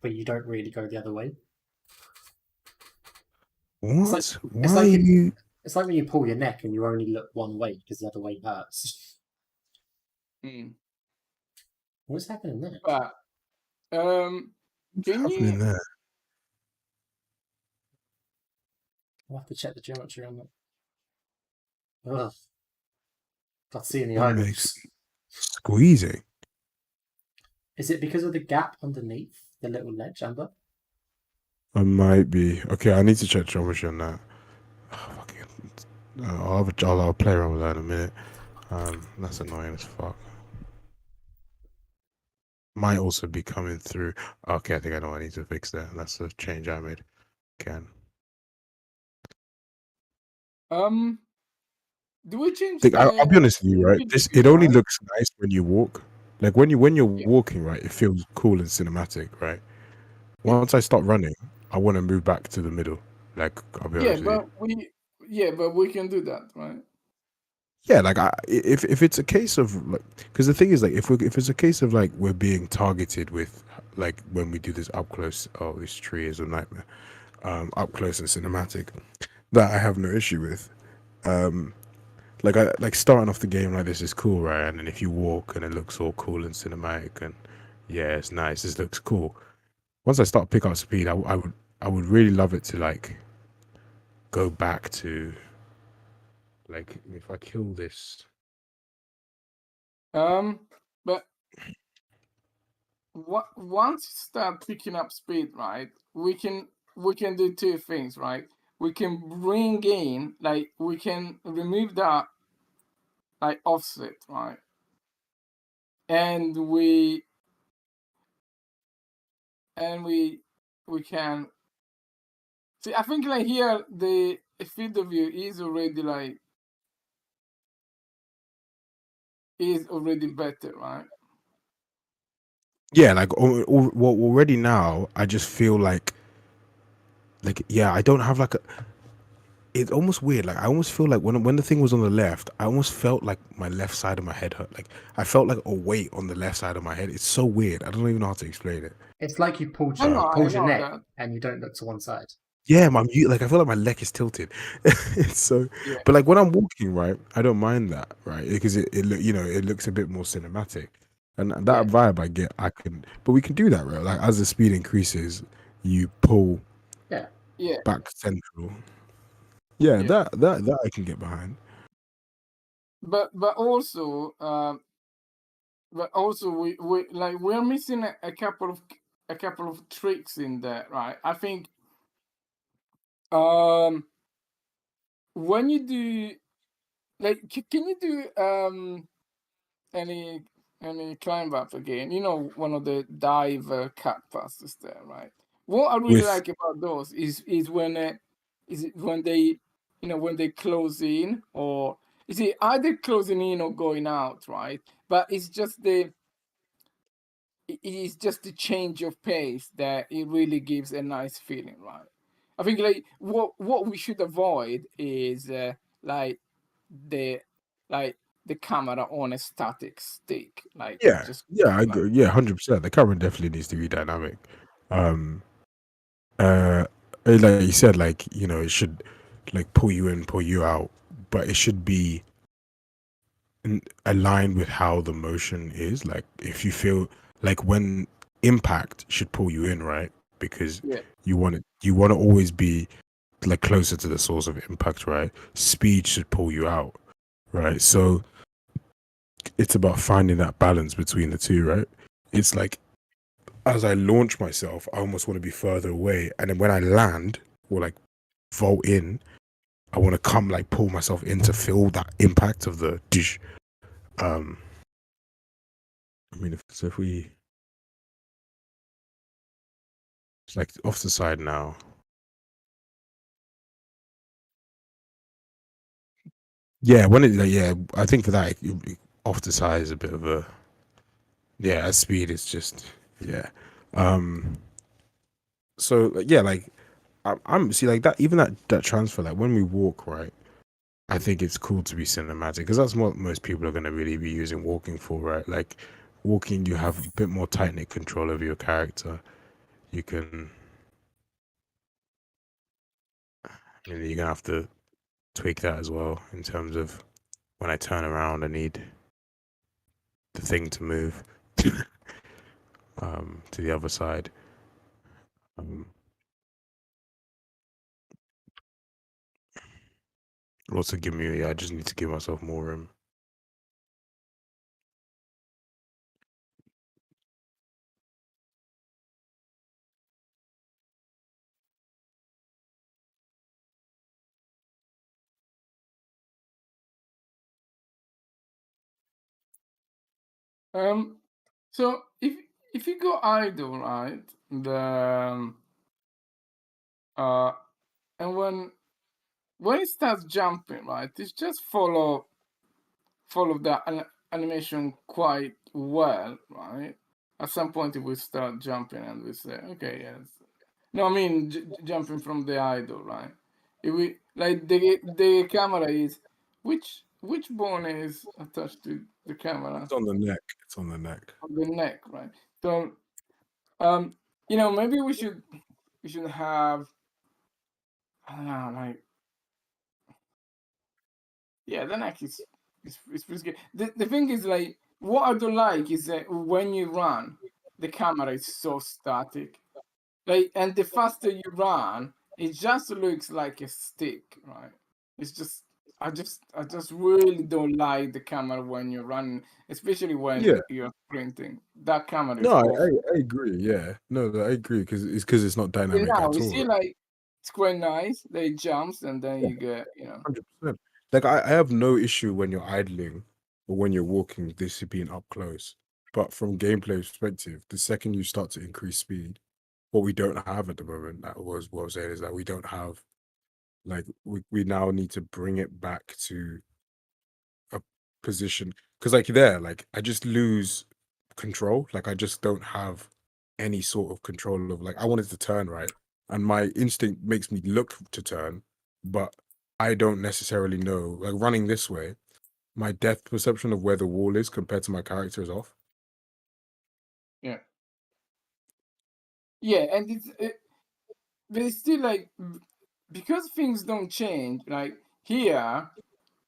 but you don't really go the other way. What? like- Why it's like are it- you? It's like when you pull your neck and you only look one way because the other way hurts. Mm. What's happening there? But What's can happening you? there? I'll have to check the geometry on that. Ugh. Got seeing the What eye makes moves. squeezing? Is it because of the gap underneath the little ledge, Amber? I might be. Okay, I need to check geometry on that. Oh, fucking, I'll play around with that in a minute. That's annoying as fuck. Might also be coming through. Okay, I think I know what I need to fix that. That's the change I made. Can. Do we change I'll be honest with you, right? speed It view, only right? looks nice when you walk. Like when you're Yeah. walking, right? It feels cool and cinematic, right? Once I start running, I want to move back to the middle. Like I'll be Yeah, honest with you. but we can do that, right? Yeah, like if it's a case of like, because the thing is like if it's a case of like we're being targeted with like when we do this up close. Oh, this tree is a nightmare. Up close and cinematic, that I have no issue with. Like starting off the game like this is cool, right? And then if you walk and it looks all cool and cinematic and yeah, it's nice. This looks cool. Once I start pick up speed, I would really love it to like go back to like if I kill this. But once you start picking up speed, right? We can do two things, right? We can bring in like we can remove that like offset, right? And we can see. I think like here the field of view is already like better, right? Yeah, like well, already now, I just feel like yeah, I don't have like a. It's almost weird. Like I almost feel like when the thing was on the left, I almost felt like my left side of my head hurt. Like I felt like a weight on the left side of my head. It's so weird. I don't even know how to explain it. It's like you pulled I your know neck that. and you don't look to one side. Yeah, like I feel like my leg is tilted. It's so, Yeah. but like when I'm walking, right, I don't mind that, right, because it it looks a bit more cinematic, and that Yeah. vibe I get, but we can do that, right? Like as the speed increases, you pull Yeah. back central. Yeah, Yeah. that I can get behind. But also we like we're missing a couple of tricks in there, right? I think when you do like can you do any climb up again? You know, one of the dive cut passes there, right? What I really With like about those is when when they when they close in, or is it either closing in or going out, right? But it's just the change of pace that it really gives a nice feeling, right? I think like what we should avoid is like the like the camera on a static stick, like yeah, just yeah, I like agree. Yeah, 100%. The camera definitely needs to be dynamic. Um, like you said, like it should like pull you in, pull you out, but it should be aligned with how the motion is. Like if you feel like when impact should pull you in, right? Because yeah. you want to always be like closer to the source of impact, right? Speed should pull you out, right? So it's about finding that balance between the two, right? It's like as I launch myself, I almost want to be further away, and then when I land or like vault in, I want to come like pull myself in to feel that impact of the dish. I mean, if we, it's like off the side now. Yeah, when it yeah, I think for that off the side is a bit of a at speed it's just yeah. So yeah, like I'm see like that even that transfer, like when we walk, right, I think it's cool to be cinematic because that's what most people are going to really be using walking for, right? Like walking, you have a bit more tight knit control over your character. You can, you're gonna have to tweak that as well in terms of when I turn around, I need the thing to move to the other side. Also give me, I just need to give myself more room. So if you go idle, right, the and when it starts jumping, right, it's just follow the animation quite well, right? At some point, it will start jumping, and we say, okay, yes. No, I mean jumping from the idle, right? If we like the camera is which bone is attached to the camera? It's on the neck. It's on the neck. On the neck, right? So, maybe we should have, I don't know, like, yeah, the neck is pretty good. The thing is, like, what I don't like is that when you run, the camera is so static. Like, and the faster you run, it just looks like a stick, right? It's just I just really don't like the camera when you're running, especially when Yeah. you're sprinting. That camera is No, awful. I agree. Yeah. No, I agree because it's not Until dynamic now, at you all. see, Right? like, it's quite nice. They jumps and then Yeah, you get, 100%. Like I have no issue when you're idling or when you're walking, this being up close. But from gameplay perspective, the second you start to increase speed, what we don't have at the moment, that was what I'm saying is that we don't have like we now need to bring it back to a position because like there, like I just lose control. Like I just don't have any sort of control of like I wanted to turn right, and my instinct makes me look to turn, but I don't necessarily know. Like running this way, my depth perception of where the wall is compared to my character is off. yeah, yeah, and but it's still like because things don't change. Like here,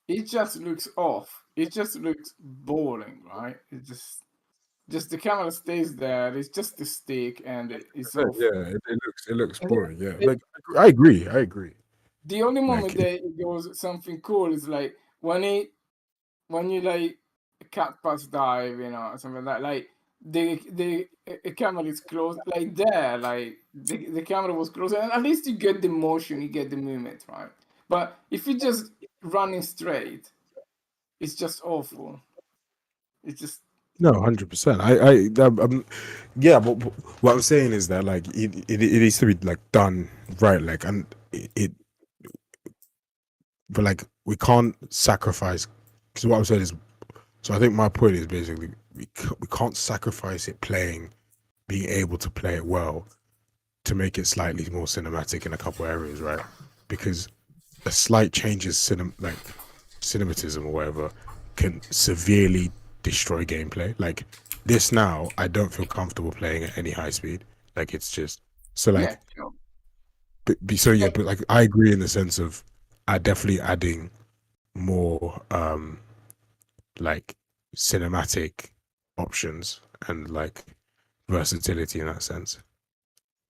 it just looks off. It just looks boring, right? It just the camera stays there. It's just the stick, and it's off. Yeah, it looks And boring. Yeah, like I agree. I agree. the only moment Like that it goes something cool is like when you like cat pass dive, something like that. Like the camera is close, like there, like the camera was close, and at least you get the motion, you get the movement, right? But if you just running straight, it's just awful. It's just no, 100%. Yeah, but what I'm saying is that like it needs to be like done right, like and it but like we can't sacrifice. Because what I'm saying is, so I think my point is basically we can't sacrifice it playing, being able to play it well to make it slightly more cinematic in a couple areas, right? Because a slight changes like cinematism or whatever can severely destroy gameplay. Like this now, I don't feel comfortable playing at any high speed. Like it's just so yeah, like so yeah, Like, but like I agree in the sense of I definitely adding more like cinematic options and like versatility in that sense.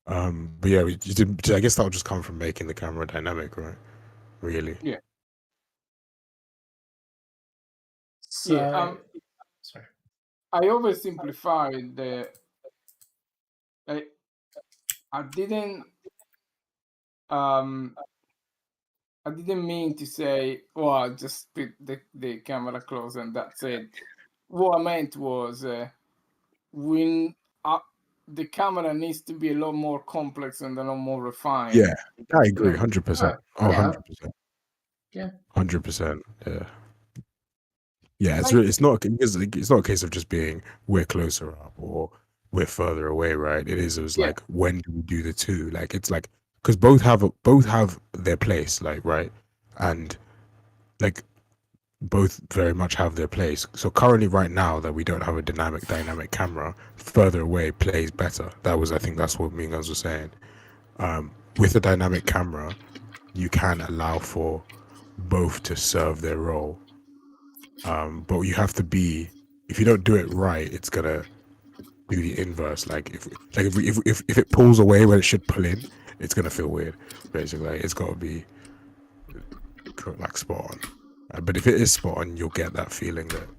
But yeah, you did, I guess that would just come from making the camera dynamic, right? Really. yeah, So, yeah. sorry. I oversimplified I didn't mean to say, "Oh, just put the camera close and that's it." What I meant was, when the camera needs to be a lot more complex and a lot more refined. Yeah, I agree, know? 100%. Oh, yeah. 100%. Yeah. 100%. Yeah. Yeah, Like- it's not a case of just being we're closer up or we're further away, right? It is Yeah. like, when do we do the two? Like, it's like, because both have their place, like, right, and like both very much have their place. So currently, right now, that we don't have a dynamic camera, further away plays better. I think that's what me and guys were saying. With a dynamic camera, you can allow for both to serve their role. But you have to be, if you don't do it right, it's gonna do the inverse. Like if it pulls away when it should pull in, it's gonna feel weird. Basically, like, it's gotta be like spot on. But if it is spot on, you'll get that feeling that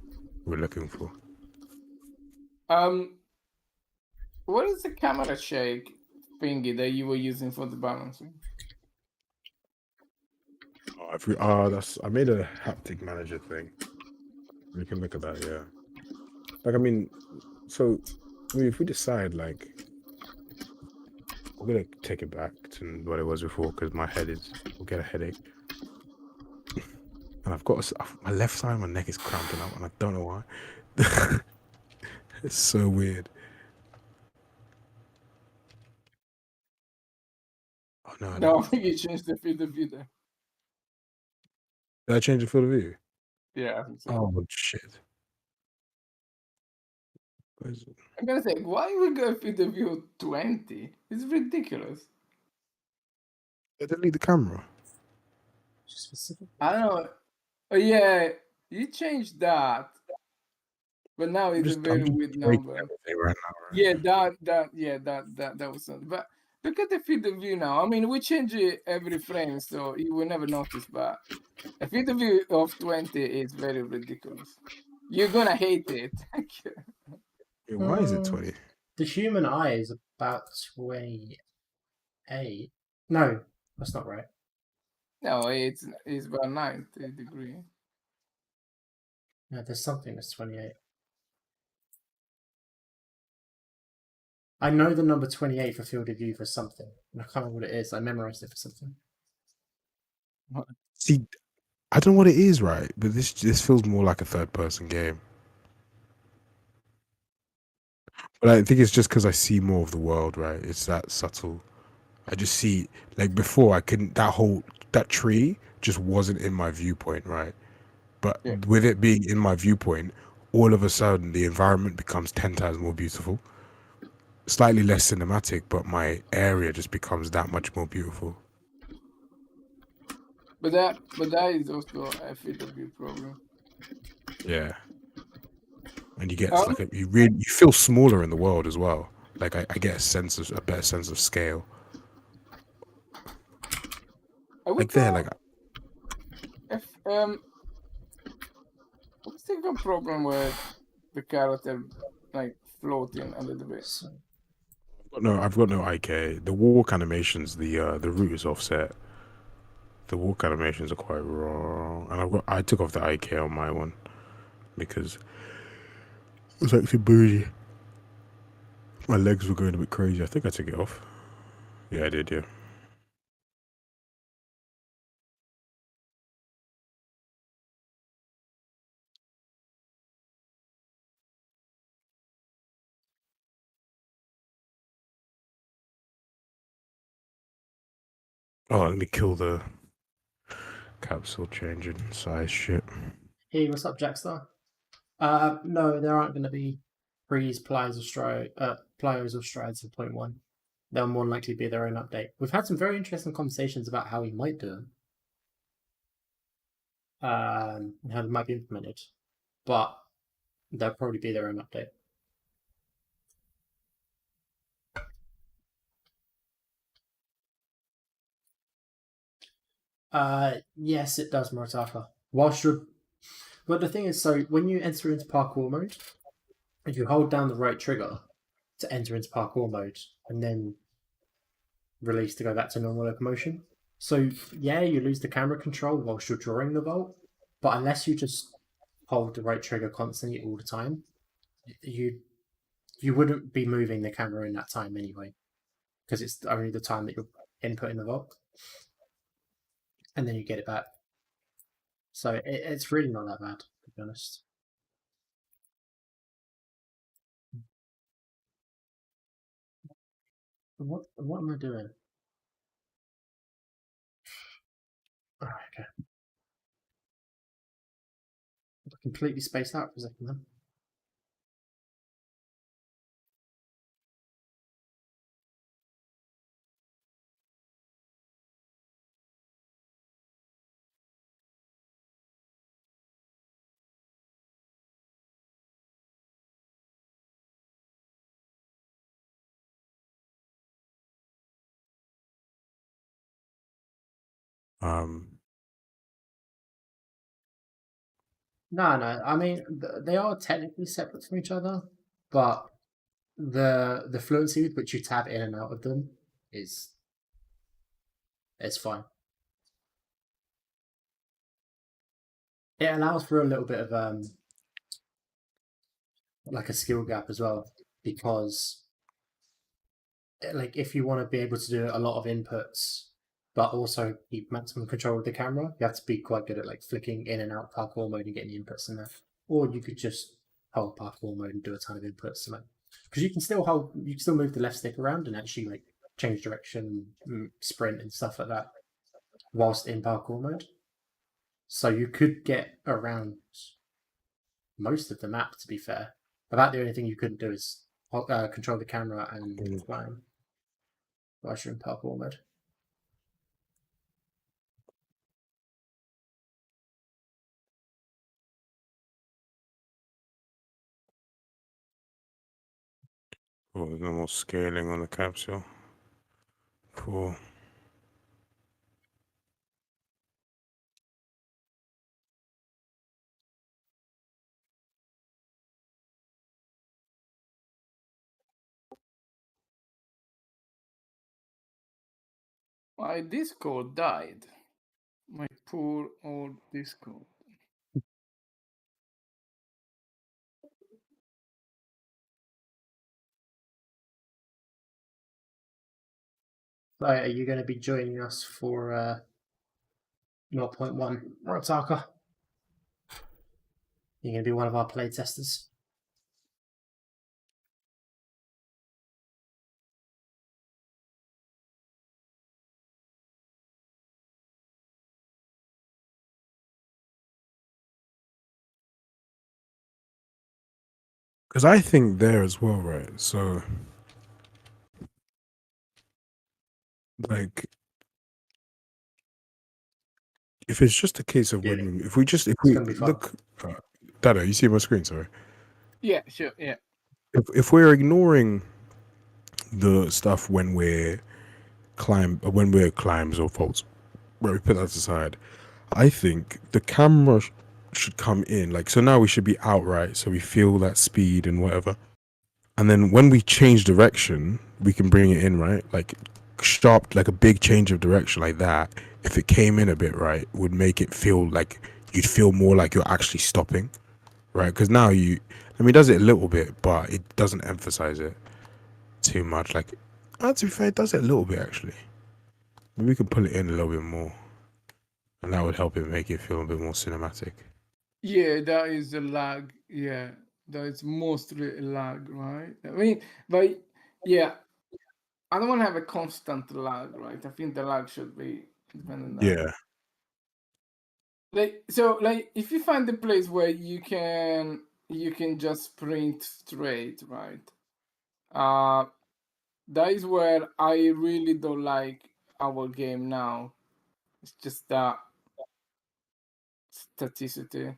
we're looking for. What is the camera shake thingy that you were using for the balancing? I made a haptic manager thing. You can look at that, yeah. Like, I mean, if we decide, like, we're gonna take it back to what it was before, because we'll get a headache. And I've got my left side of my neck is cramping up, and I don't know why. It's so weird. Oh no! No, I think you changed the field of view there. Did I change the field of view? Yeah, I think so. Oh shit! I'm gonna say, why we go field of view 20? It's ridiculous. Delete the camera. Specific. I don't know. Oh yeah, you changed that, but now it's a very weird number. Right now, right? Yeah, that was something. But look at the field of view now. I mean, we change it every frame, so you will never notice. But a field of view of 20 is very ridiculous. You're gonna hate it. Yeah, why is it 20? The human eye is about 28. No, that's not right. No, it's about 90 degrees. No, there's something that's 28. I know the number 28 for field of view for something. And I can't remember what it is. I memorized it for something. See, I don't know what it is, right? But this feels more like a third-person game. But I think it's just because I see more of the world, right? It's that subtle. I just see, like, before I couldn't. That tree just wasn't in my viewpoint, right? But Yeah. with it being in my viewpoint, all of a sudden the environment becomes 10 times more beautiful. Slightly less cinematic, but my area just becomes that much more beautiful. But that is also a field of view problem. Yeah. And you get you feel smaller in the world as well. Like I get a better sense of scale. Like there, like if what's the problem with the character like floating a little bit? I've got no IK. The walk animations, the route is offset. The walk animations are quite raw, and I took off the IK on my one because it was actually bougie. My legs were going a bit crazy. I think I took it off. Yeah, I did. Yeah. Oh, let me kill the capsule changing size shit. Hey, what's up, Jackstar? No, there aren't going to be Breeze, Pliers, or Strides in 0.1. They'll more than likely be their own update. We've had some very interesting conversations about how we might do them. And how they might be implemented. But they'll probably be their own update. Yes, it does, Moritaka. But the thing is, so when you enter into parkour mode, if you hold down the right trigger, to enter into parkour mode and then release to go back to normal locomotion. So yeah, you lose the camera control whilst you're drawing the vault, but unless you just hold the right trigger constantly all the time, you wouldn't be moving the camera in that time anyway, because it's only the time that you're inputting the vault, and then you get it back. So it's really not that bad, to be honest. What am I doing? Oh, okay. I completely spaced out for a second then. No, I mean they are technically separate from each other, but the fluency with which you tab in and out of them is it's fine. It allows for a little bit of like a skill gap as well, because like if you want to be able to do a lot of inputs but also keep maximum control of the camera, you have to be quite good at like flicking in and out parkour mode and getting the inputs in there. Or you could just hold parkour mode and do a ton of inputs, like because you can still move the left stick around and actually like change direction, sprint and stuff like that whilst in parkour mode. So you could get around most of the map, to be fair. About the only thing you couldn't do is control the camera and climb whilst you're in parkour mode. Oh, there's no more scaling on the capsule. Cool. My Discord died. My poor old Discord. So are you going to be joining us for 0.1 Rotaka? You're going to be one of our play testers. Because I think there as well, right? So, like, if it's just a case of when if we look, Dada, you see my screen? Sorry. Yeah, sure. Yeah. If we're ignoring the stuff when we're climbs or faults, where we put that aside, I think the camera should come in. Like, so now we should be out, right? So we feel that speed and whatever. And then when we change direction, we can bring it in, right? Like sharp, like a big change of direction like that. If it came in a bit, right, would make it feel like you'd feel more like you're actually stopping, right? Because now it does it a little bit, but it doesn't emphasize it too much. Like, to be fair, it does it a little bit actually. Maybe we could pull it in a little bit more, and that would help it make it feel a bit more cinematic. Yeah, that is a lag. Yeah, that is mostly a lag, right? I mean, but yeah, I don't want to have a constant lag, right? I think the lag should be dependent on Yeah. like if you find the place where you can just sprint straight, right? That is where I really don't like our game now. It's just that staticity.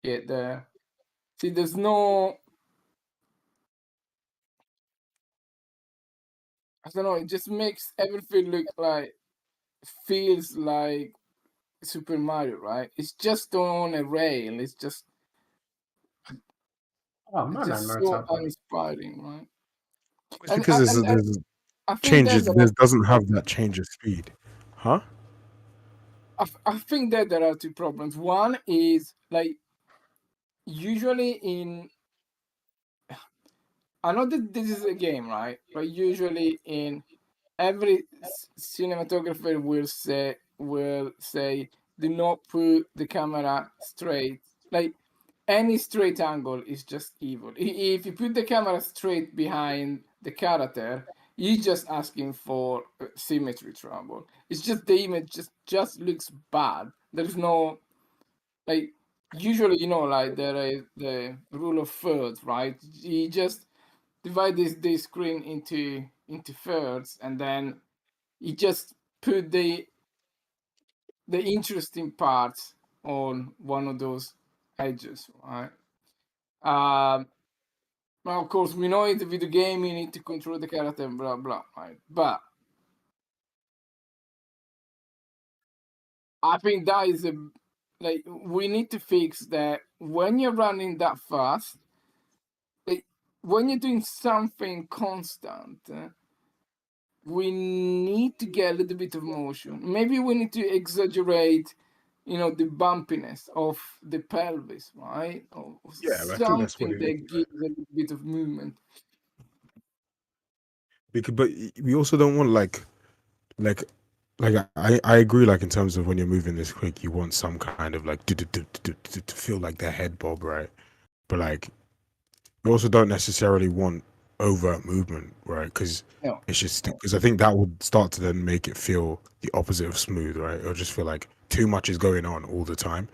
Get there. See, there's no. I don't know. It just makes everything look like feels like Super Mario, right? It's just on a rail. It's just so uninspiring, right? It's because there's I think changes. There doesn't have that change of speed, huh? I think that there are two problems. One is like usually in I know that this is a game, right? But usually in every cinematographer will say do not put the camera straight. Like any straight angle is just evil. If you put the camera straight behind the character, you're just asking for symmetry trouble. It's just the image just looks bad. There's no like usually like there is the rule of thirds, right? You just divide this screen into thirds, and then you just put the interesting parts on one of those edges, right? Well, of course, we know it's a video game, you need to control the character, blah blah, right? But I think that is we need to fix that when you're running that fast, like when you're doing something constant. We need to get a little bit of motion. Maybe we need to exaggerate, the bumpiness of the pelvis, right? Or Yeah, I think that's what something it is. that gives a little bit of movement. But we also don't want like I agree. Like in terms of when you're moving this quick, you want some kind of like to feel like the head bob, right? But like you also don't necessarily want overt movement, right? Because No. it's just because I think that would start to then make it feel the opposite of smooth, right? It'll just feel like too much is going on all the time.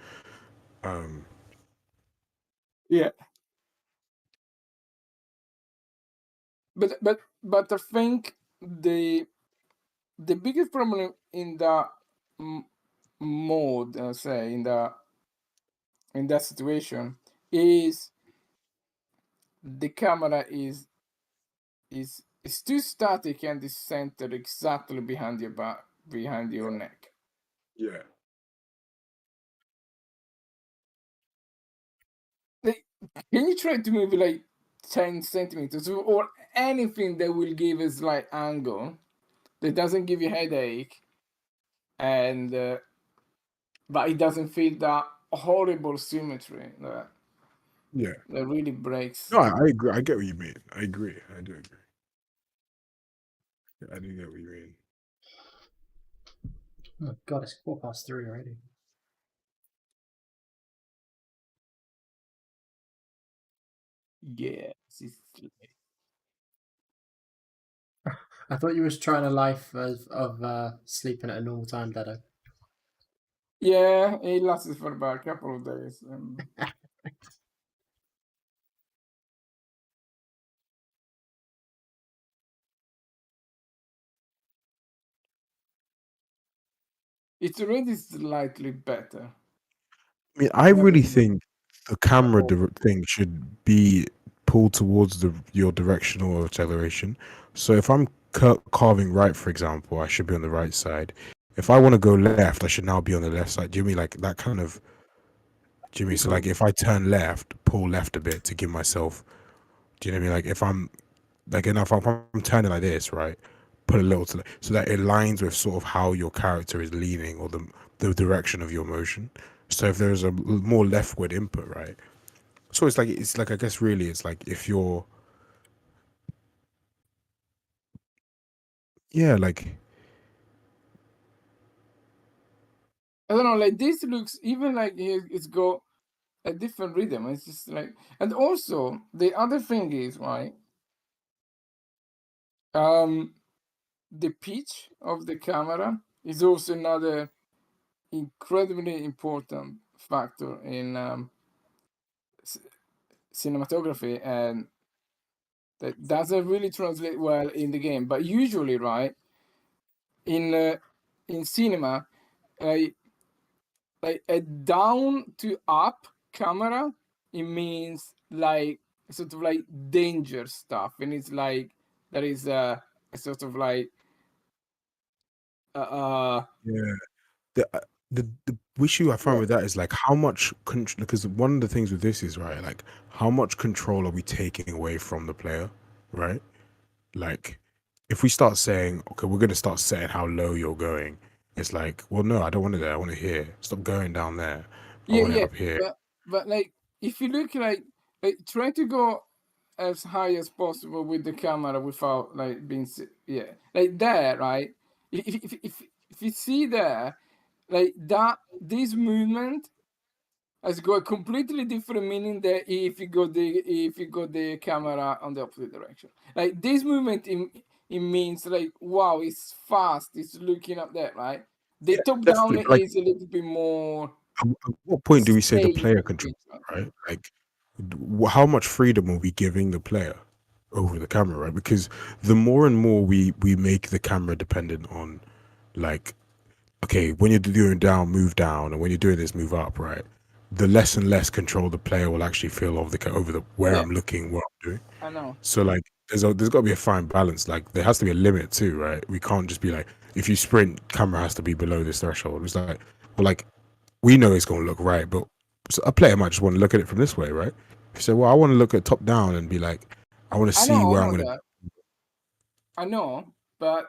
Yeah. But I think the biggest problem in that mode, say in that situation, is the camera is too static and is centered exactly behind your back, behind your neck. Yeah. Like, can you try to move like 10 centimeters or anything that will give a slight angle that doesn't give you headache, and but it doesn't feel that horrible symmetry that Yeah. really breaks. No, I agree. I get what you mean. I agree. I do agree. I do get what you mean. Oh god, it's 3:15 already. Yeah. I thought you was trying a life of sleeping at a normal time, Dado. Yeah, it lasted for about a couple of days. It's already slightly better. I mean, I really think the camera thing should be pulled towards your directional acceleration. So if I'm carving right, for example, I should be on the right side. If I want to go left, I should now be on the left side. Do you mean like that kind of? Do you mean so like if I turn left, pull left a bit to give myself? Do you know what I mean? Like if I'm like enough, if I'm turning like this, right? Put a little to so that it aligns with sort of how your character is leaning or the direction of your motion. So if there's a more leftward input, right? So it's like I guess really it's like if you're like I don't know, like this looks even like it's got a different rhythm. It's just like, and also the other thing is right. The pitch of the camera is also another incredibly important factor in cinematography, and that doesn't really translate well in the game. But usually, right, in cinema, like a down to up camera, it means like sort of like danger stuff, and it's like there is a sort of like Yeah. The issue I find Yeah. with that is like how much because one of the things with this is right, like how much control are we taking away from the player, right? Like if we start saying, okay, we're gonna start setting how low you're going, it's like, well, no, I don't want it there. I want it here. Stop going down there. I Yeah, want it yeah, up here. but like if you look like try to go as high as possible with the camera without like being like there, right? If you see there, like that this movement has got a completely different meaning than if you got the camera on the opposite direction. Like this movement it means like wow, it's fast, it's looking up there, right? The Yeah, top down definitely. But, like, is a little bit more at what point do we say the safe player of the controls, picture. right? Like, how much freedom are we giving the player over the camera, right? Because the more and more we make the camera dependent on, like, okay, when you're doing down, move down, and when you're doing this, move up, right? The less and less control the player will actually feel over the where Yeah, I'm looking, what I'm doing. I know. So like, there's got to be a fine balance. Like, there has to be a limit too, right? We can't just be like, if you sprint, camera has to be below this threshold. It's like, well, like we know it's going to look right, but a player might just want to look at it from this way, right? If you say, well, I want to look at top down and be like, I want to see I where I'm know going to. that. I know, but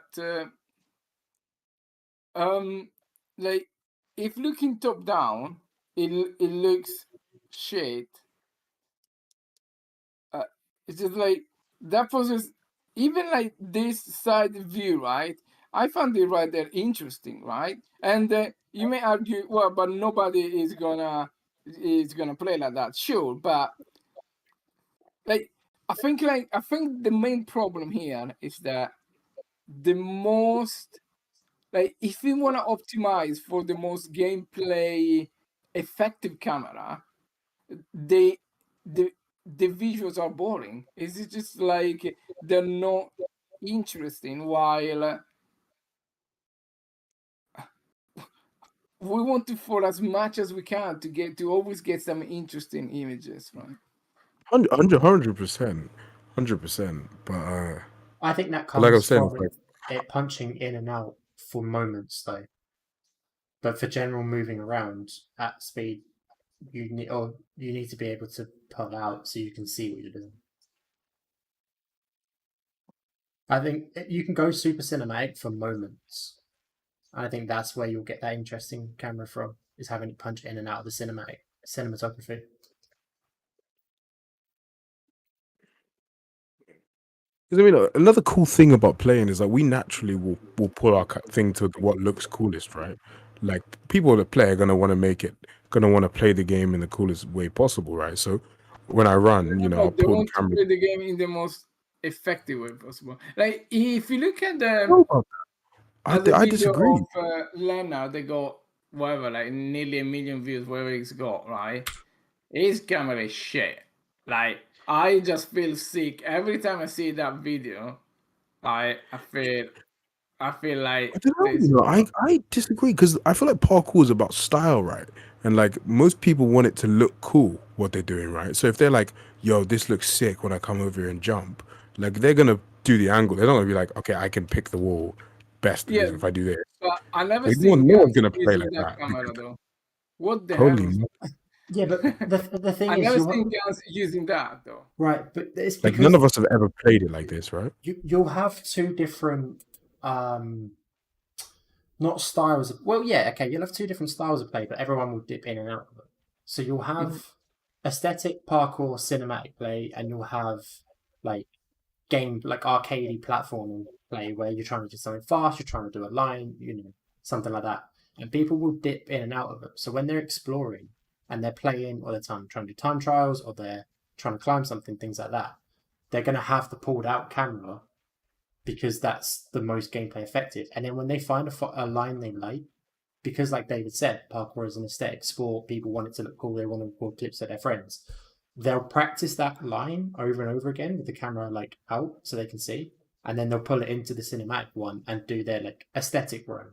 um, like if looking top down, it looks shit. It's just like that process, even like this side view, right? I found it right there interesting, right? And you may argue, well, but nobody is gonna play like that, sure, but like I think the main problem here is that the most like if you want to optimize for the most gameplay effective camera, they the the visuals are boring. It's just like they're not interesting. While we want to for as much as we can to get to always get some interesting images, right? 100%, 100%. I think that But like I was comes saying, it's from like, it punching in and out for moments, though. But for general moving around at speed, you need to be able to pull out so you can see what you're doing. I think you can go super cinematic for moments. I think that's where you'll get that interesting camera from, is having it punch in and out of the cinematography. because I mean, another cool thing about playing is that we naturally will pull our thing to what looks coolest, right? Like people that play are gonna want to gonna want to play the game in the coolest way possible, right? So when I run, Yeah, I'll but they pull the want to camera. play the game in the most effective way possible. Like if you look at Know the about at that. the I video disagree. of Lena, they got whatever, like nearly 1 million views, whatever it's got, right? His camera is shit. Like I just feel sick every time I see that video. I feel I like don't know. there's I disagree because I feel like parkour is about style, right? And like most people want it to look cool what they're doing, right? So if they're like, "Yo, this looks sick when I come over here and jump," like they're gonna do the angle. They're not gonna be like, "Okay, I can pick the wall best yeah, if I do this." but I never Like seen no one's guns gonna play using like that that because camera though. What the hell totally was not. Yeah, but the thing I is, never you'll seen guns using that though. right, but it's Like none because of us have ever played it like this, right? you'll have two different not styles of, well, yeah, okay, you'll have two different styles of play, but everyone will dip in and out of it. So you'll Mhm. have aesthetic parkour cinematic play, and you'll have like game like arcadey platforming play where you're trying to do something fast, you're trying to do a line, something like that. And people will dip in and out of it. So when they're exploring and they're playing all the time, trying to do time trials, or they're trying to climb something, things like that, they're going to have the pulled out camera because that's the most gameplay effective. And then when they find a line they like, because like David said, parkour is an aesthetic sport, people want it to look cool, they want to record clips of their friends. They'll practice that line over and over again with the camera like out so they can see, and then they'll pull it into the cinematic one and do their like aesthetic run,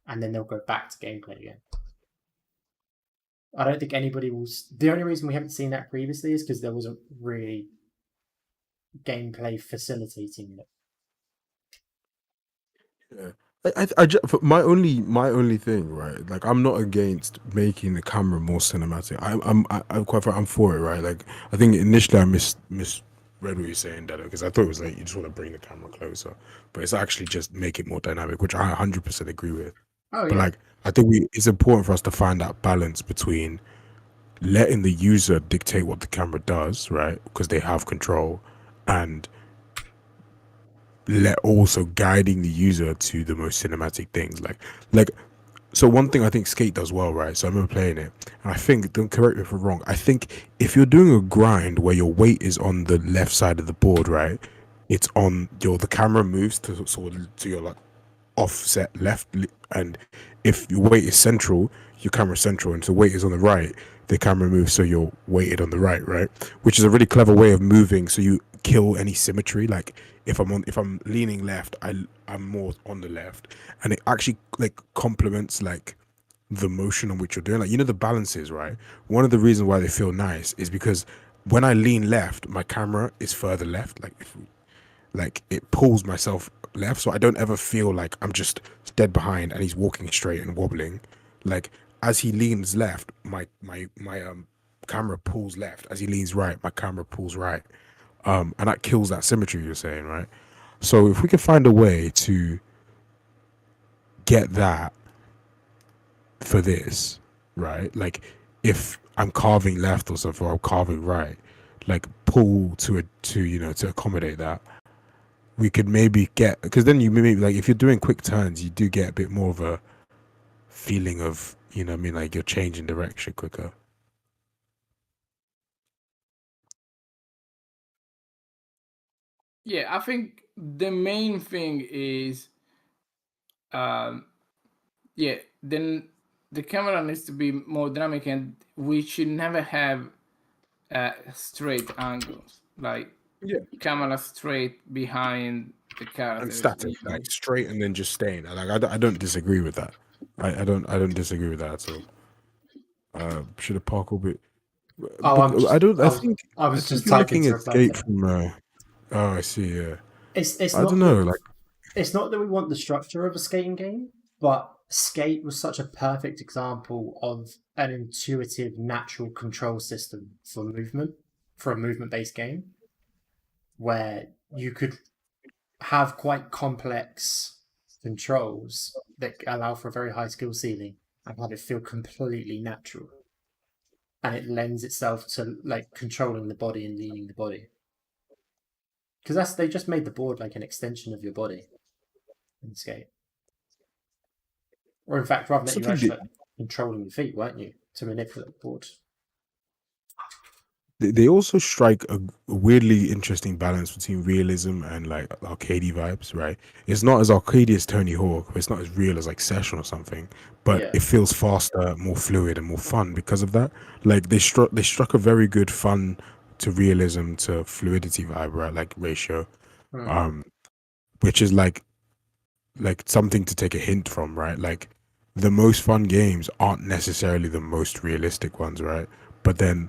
and then they'll go back to gameplay again. I don't think anybody will. The only reason we haven't seen that previously is because there wasn't really gameplay facilitating it. Yeah. my only thing, right? Like, I'm not against making the camera more cinematic. I'm quite, I'm for it, right? Like, I think initially I misread what you're saying, Dado, because I thought it was like you just want to bring the camera closer, but it's actually just make it more dynamic, which I 100% agree with. Oh But yeah. like, I think it's important for us to find that balance between letting the user dictate what the camera does, right? Because they have control, and let also guiding the user to the most cinematic things. Like so one thing I think Skate does well, right? So I remember playing it, and I think, don't correct me if I'm wrong, I think if you're doing a grind where your weight is on the left side of the board, right? It's on the camera moves to sort of to your like offset left, and if your weight is central, your camera central, and so weight is on the right, the camera moves so you're weighted on the right, right? Which is a really clever way of moving, so you kill any symmetry. Like if I'm leaning left, I'm more on the left, and it actually like complements like the motion on which you're doing. Like, the balances, right? One of the reasons why they feel nice is because when I lean left, my camera is further left. Like it pulls myself left, so I don't ever feel like I'm just dead behind and he's walking straight and wobbling. Like, as he leans left, my camera pulls left. As he leans right, my camera pulls right. And that kills that symmetry you're saying, right? So if we can find a way to get that for this, right? Like, if I'm carving left or something, or I'm carving right, like pull to accommodate that, we could maybe get, because then you maybe, like, if you're doing quick turns, you do get a bit more of a feeling of, what I mean, like you're changing direction quicker. Yeah, I think the main thing is, yeah, then the camera needs to be more dynamic, and we should never have straight angles, like Yeah. camera straight behind the And characters. static, like straight and then just staying. I don't disagree with that. I don't disagree with that at all. Should have parkour bit. Oh, I'm But just. I think I I was think just you're typing looking to at reply to Escape that. from. Oh, I see. Yeah. It's I don't not know. that Like, it's not that we want the structure of a skating game, but Skate was such a perfect example of an intuitive, natural control system for movement, for a movement-based game, where you could have quite complex controls that allow for a very high skill ceiling and have it feel completely natural. And it lends itself to like controlling the body and leaning the body. Because they just made the board like an extension of your body in Skate. Or in fact, rather that you were something actually like, controlling your feet, weren't you, to manipulate the board? they also strike a weirdly interesting balance between realism and like arcadey vibes, right? It's not as arcadey as Tony Hawk, but it's not as real as like Session or something. But Yeah. it feels faster, more fluid, and more fun because of that. Like, they struck a very good fun to realism to fluidity vibe, right? Like ratio, Hmm. um, which is like something to take a hint from, right? Like, the most fun games aren't necessarily the most realistic ones, right? But then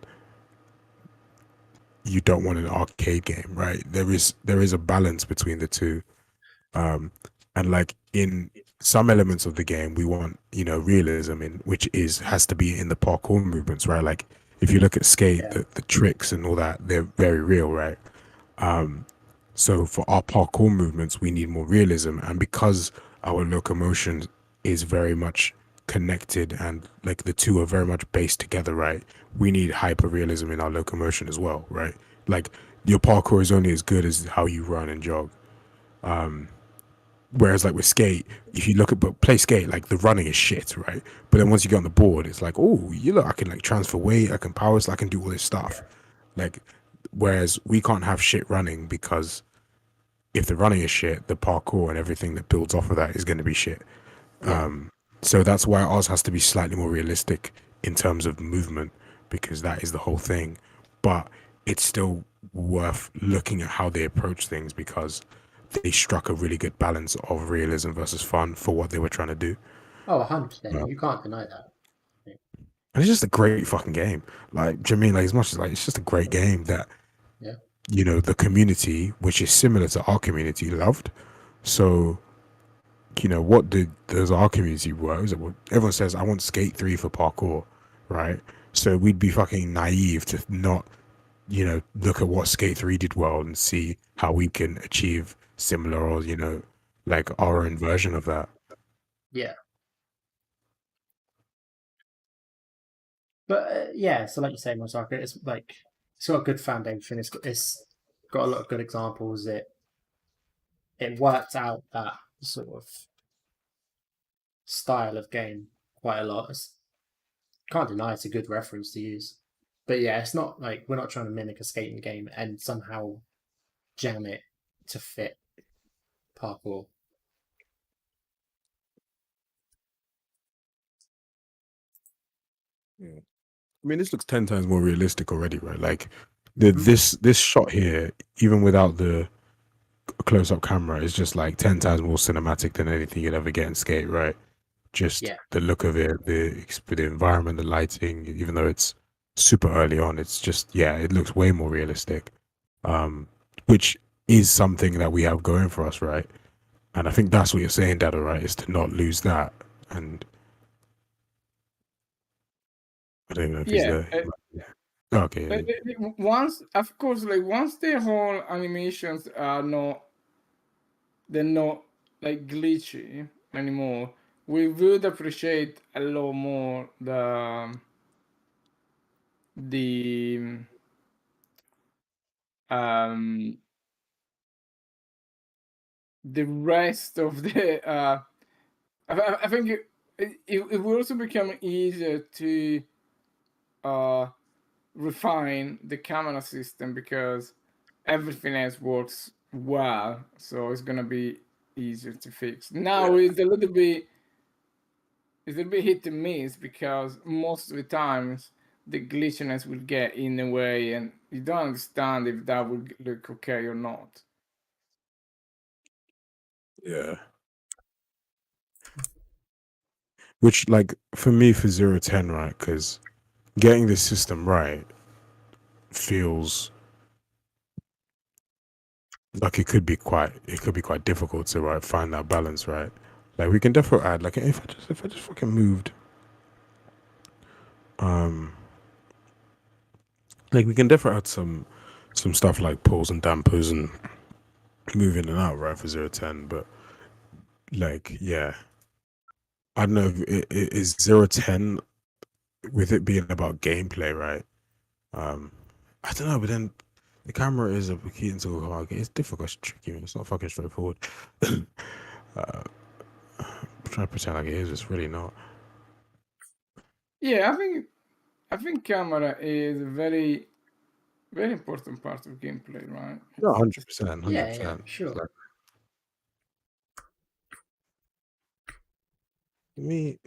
you don't want an arcade game, right? There is a balance between the two. Um, and like in some elements of the game, we want, realism in, which has to be in the parkour movements, right? Like, if you look at Skate, Yeah. the tricks and all that, they're very real, right? So for our parkour movements, we need more realism, and because our locomotion is very much connected and like the two are very much based together, right? We need hyper realism in our locomotion as well, right? Like, your parkour is only as good as how you run and jog. Whereas like with Skate, if you look at but play Skate, like the running is shit, right? But then once you get on the board, it's like, oh, I can like transfer weight, I can power, I can do all this stuff. Like, whereas we can't have shit running, because if the running is shit, the parkour and everything that builds off of that is going to be shit. Yeah. So that's why ours has to be slightly more realistic in terms of movement, because that is the whole thing. But it's still worth looking at how they approach things, because they struck a really good balance of realism versus fun for what they were trying to do. Oh, 100%. Um, You can't deny that. and it's just a great fucking game. Like, do you know what I mean? Like, as much as like, it's just a great game that, Yeah. the community, which is similar to our community, loved. So you know, what does our community work? Everyone says, I want Skate 3 for parkour, right? So we'd be fucking naive to not, you know, look at what Skate 3 did well and see how we can achieve similar or, you know, like our own version of that. Yeah. But yeah, so like you say, Mosaka, it's like it's got a good foundation. It's got a lot of good examples. It worked out that sort of style of game quite a lot. Can't deny it's a good reference to use. But yeah, it's not like we're not trying to mimic a skating game and somehow jam it to fit parkour. Yeah. I mean, this looks 10 times more realistic already, right? Like Mhm. this shot here, even without the close-up camera, is just like 10 times more cinematic than anything you'd ever get in Skate, right? Just Yeah. the look of it, the environment, the lighting, even though it's super early on, it's just, yeah, it looks way more realistic. Which is something that we have going for us, right? And I think that's what you're saying, Dada, right? Is to not lose that. And I don't know if he's Yeah. there. Okay. Once, of course, like once the whole animations are not, they're not like glitchy anymore, we would appreciate a lot more the um the rest of the I think it will also become easier to uh refine the camera system because everything else works well, so it's gonna be easier to fix. Now it's a bit hit and miss because most of the times the glitchiness will get in the way and you don't understand if that will look okay or not. Yeah. Which, like, for me, for 0 10, right? Because getting the system right feels like it could be quite difficult to find that balance, right? Like we can definitely add, like, if I just fucking moved, um like we can definitely add some stuff like pulls and dampers and move in and out, right, for 0 10. But like, yeah, I don't know if it is 0 10 with it being about gameplay, right? um I don't know, but then the camera is a key into a hard game. It's difficult, it's tricky, man. It's not fucking straightforward. I'm trying to pretend like it is, it's really not. Yeah, I think camera is a very very important part of gameplay, right? No, 100%, Yeah, yeah, 100%. sure. Like, me,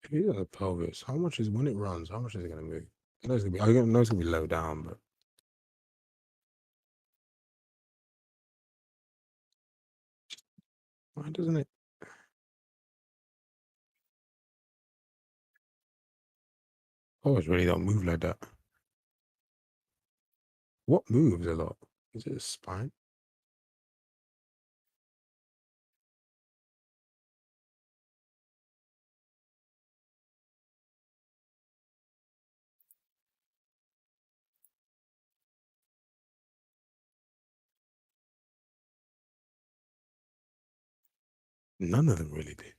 if you got a pelvis, how much is when it runs? How much is it gonna move? I know it's gonna be. I know it's gonna be low down, but why doesn't it? Oh, it really don't move like that. What moves a lot? Is it a spine? None of them really did.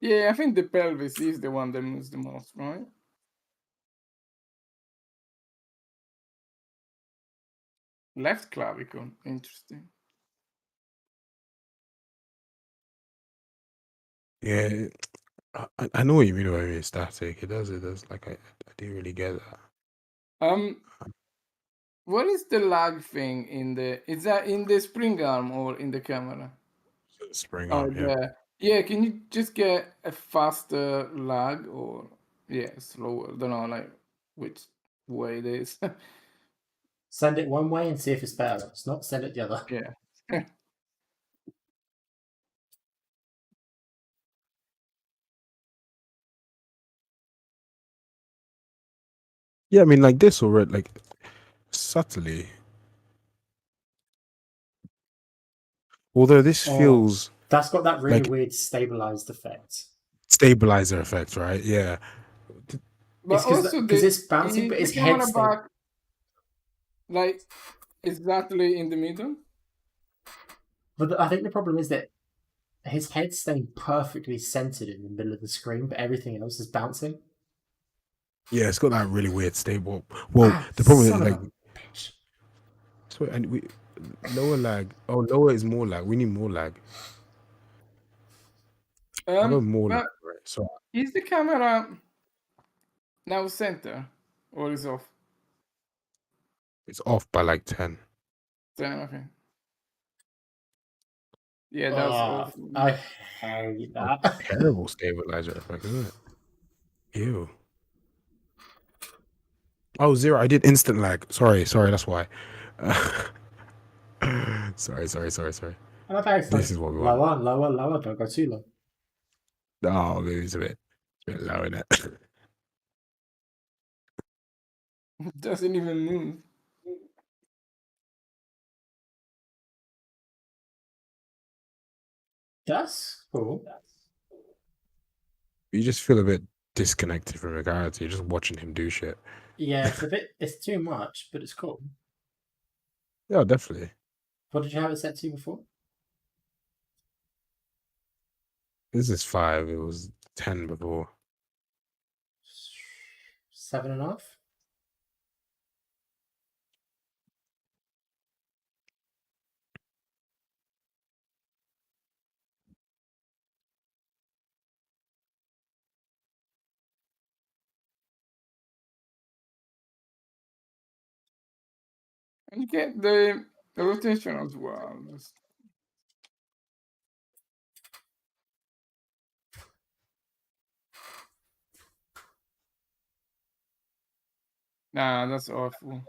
Yeah, I think the pelvis is the one that moves the most, right? Left clavicle, interesting. Yeah, I know what you mean by it's static. It does. It does. Like I do really get that. Um, what is the lag thing in the? Is that in the spring arm or in the camera? Spring Oh, arm, yeah. yeah. Can you just get a faster lag or yeah, slower? Don't know like which way it is. Send it one way and see if it's better. It's not, send it the other. Yeah. Yeah, I mean, like this already. Like subtly. Although this feels that's got that really like weird stabilized effect. stabilizer effect, right? Yeah. But It's also because it's bouncing, is but the his head camera stay. back like exactly in the middle. But I think the problem is that his head's staying perfectly centered in the middle of the screen, but everything else is bouncing. Yeah, it's got that really weird stable. Well, the problem is Son of like, a bitch. so, and we lower lag. Oh, lower is more lag. We need more lag. How about more lag? But Right. So is the camera now center or is off? it's off by like 10. 10, okay. Yeah, that's off. I hate Oh, that. terrible stabilizer effect, isn't it? Ew. Oh, 0. I did instant lag. Sorry, that's why. Sorry. And I've had This is what we want. lower, don't go too low. Oh, maybe it's a bit low in it. It doesn't even move. That's cool. You just feel a bit disconnected from your character. You're just watching him do shit. Yeah, it's too much, but it's cool. Yeah, definitely. What did you have it set to before? This is 5. It was 10 before. 7.5. And you get the rotation as well. Nah, that's awful.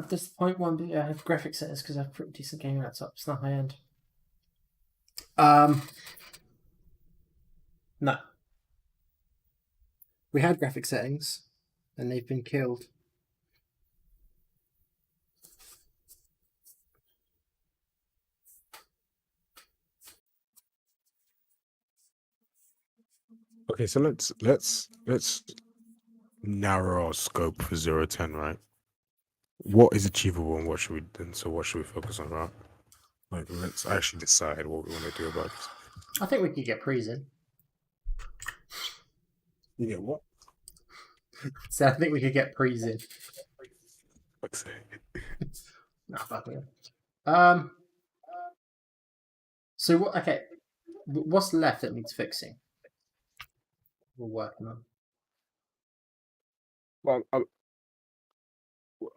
This point one, but I have graphic settings because I have pretty decent gaming laptop. It's not high end. No. We had graphic settings, and they've been killed. Okay, so let's narrow our scope for 0-10, right? What is achievable and what should we focus on, right? Like, let's actually decide what we want to do about this. I think we could get pre's in. You get what? So I think we could get pre's in. Fuck's sake. No, fuck it. So what? Okay, what's left that needs fixing? We're working on. Well,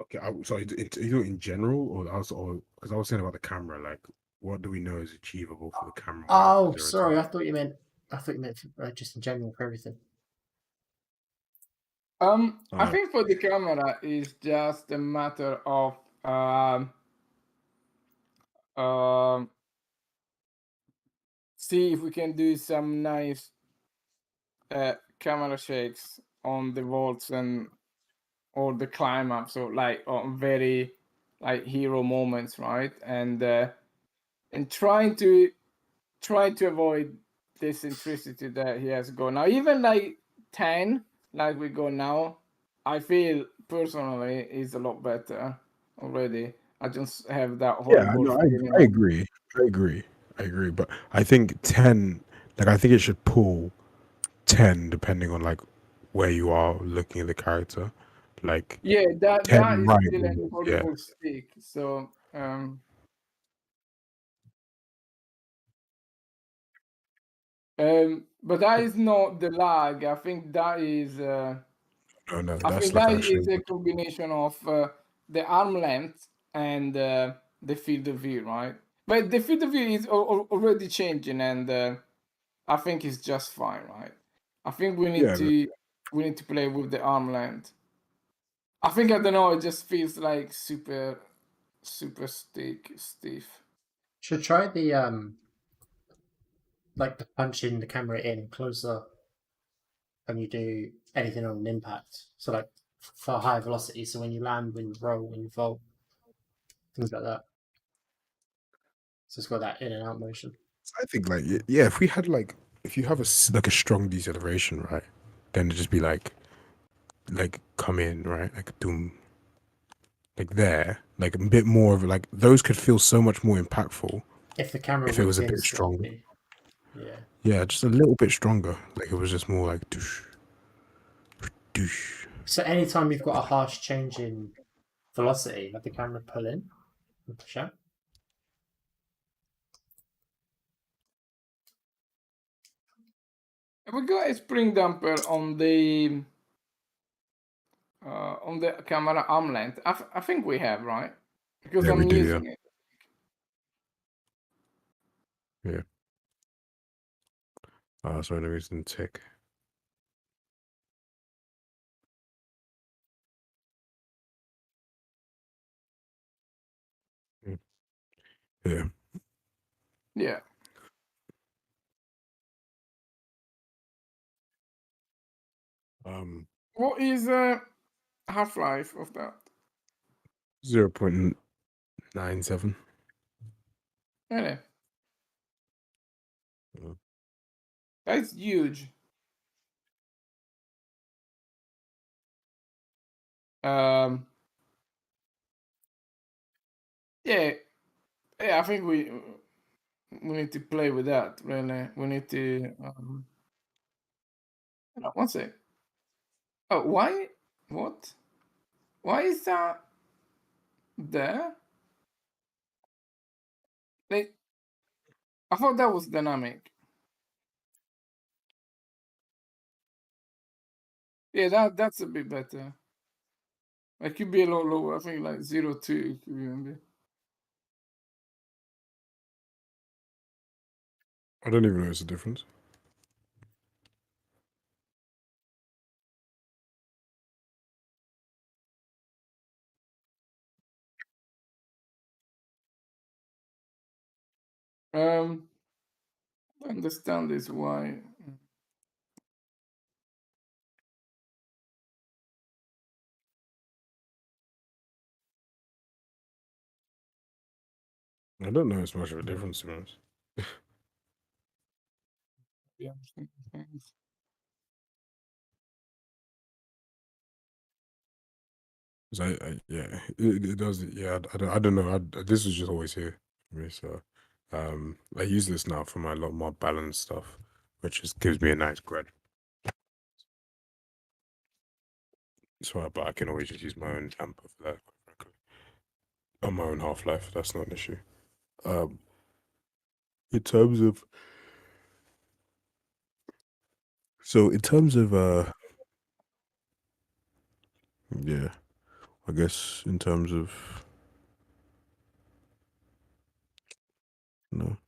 okay. Sorry, you do it in general, or because I was saying about the camera. Like, what do we know is achievable for the camera? Oh, sorry. I thought you meant just in general for everything. I think for the camera is just a matter of see if we can do some nice camera shakes on the vaults and or the climb up, so like on very like hero moments, right? And trying to avoid this intensity that he has gone now. Even like 10, like we go now, I feel personally is a lot better already. I just have that horrible feeling. I agree. But I think 10. Like, I think it should pull 10 depending on like where you are looking at the character. Like, yeah, that 10 is right. still a Yeah. horrible stick. So but that is not the lag. I think that is No, I that's think like that actually. is a combination of the arm length and the field of view, right? But the field of view is already changing, and I think it's just fine, right? I think we need to play with the arm length. I think I don't know. It just feels like super stiff. Should try the like the punching the camera in closer when you do anything on an impact. So like for high velocity, so when you land, when you roll, when you vault, things like that. So it's got that in and out motion. I think like yeah, if we had like if you have like a strong deceleration, right, then it'd just be like come in, right, like doom, like there, like a bit more of like those could feel so much more impactful If the camera if it was went a in bit stronger. slightly, yeah. Yeah, just a little bit stronger. Like it was just more like doosh, doosh. So anytime you've got a harsh change in velocity, let the camera pull in and push out. Have we got a spring damper on the camera arm length? I think we have, right? Because Yeah, we I'm do. using it. Yeah. Sorry, let me just tick. Yeah. Yeah. What is half-life of that? 0.97. Really? Yeah. That's huge. Um. Yeah. Yeah. I think we need to play with that. Really, we need to. No, one sec. Oh, why? What? Why is that there? Like, I thought that was dynamic. Yeah, that's a bit better. It could be a lot lower. I think like 0.2 could even be. I don't even know it's a difference. I understand this why. I don't know it's much of a difference, to be honest. Yeah. Yeah, it does. Yeah, I don't know. This was just always here for me. So, I use this now for my lot more balanced stuff, which just gives me a nice grad. So, but I can always just use my own damper for that, quite frankly. On my own half life, that's not an issue. Um, in terms of, in terms of, yeah, I guess in terms of, no.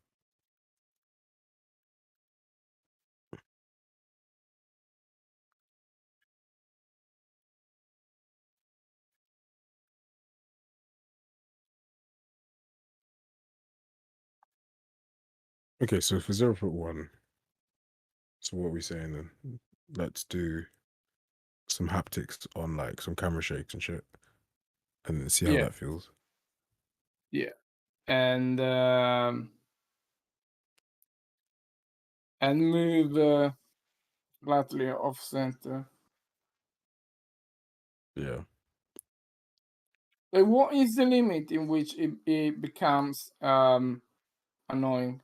Okay, so for 0.1, so what are we saying then? Let's do some haptics on like some camera shakes and shit, and then see how Yeah. that feels. Yeah. And move slightly off center. Yeah. Like, what is the limit in which it becomes annoying?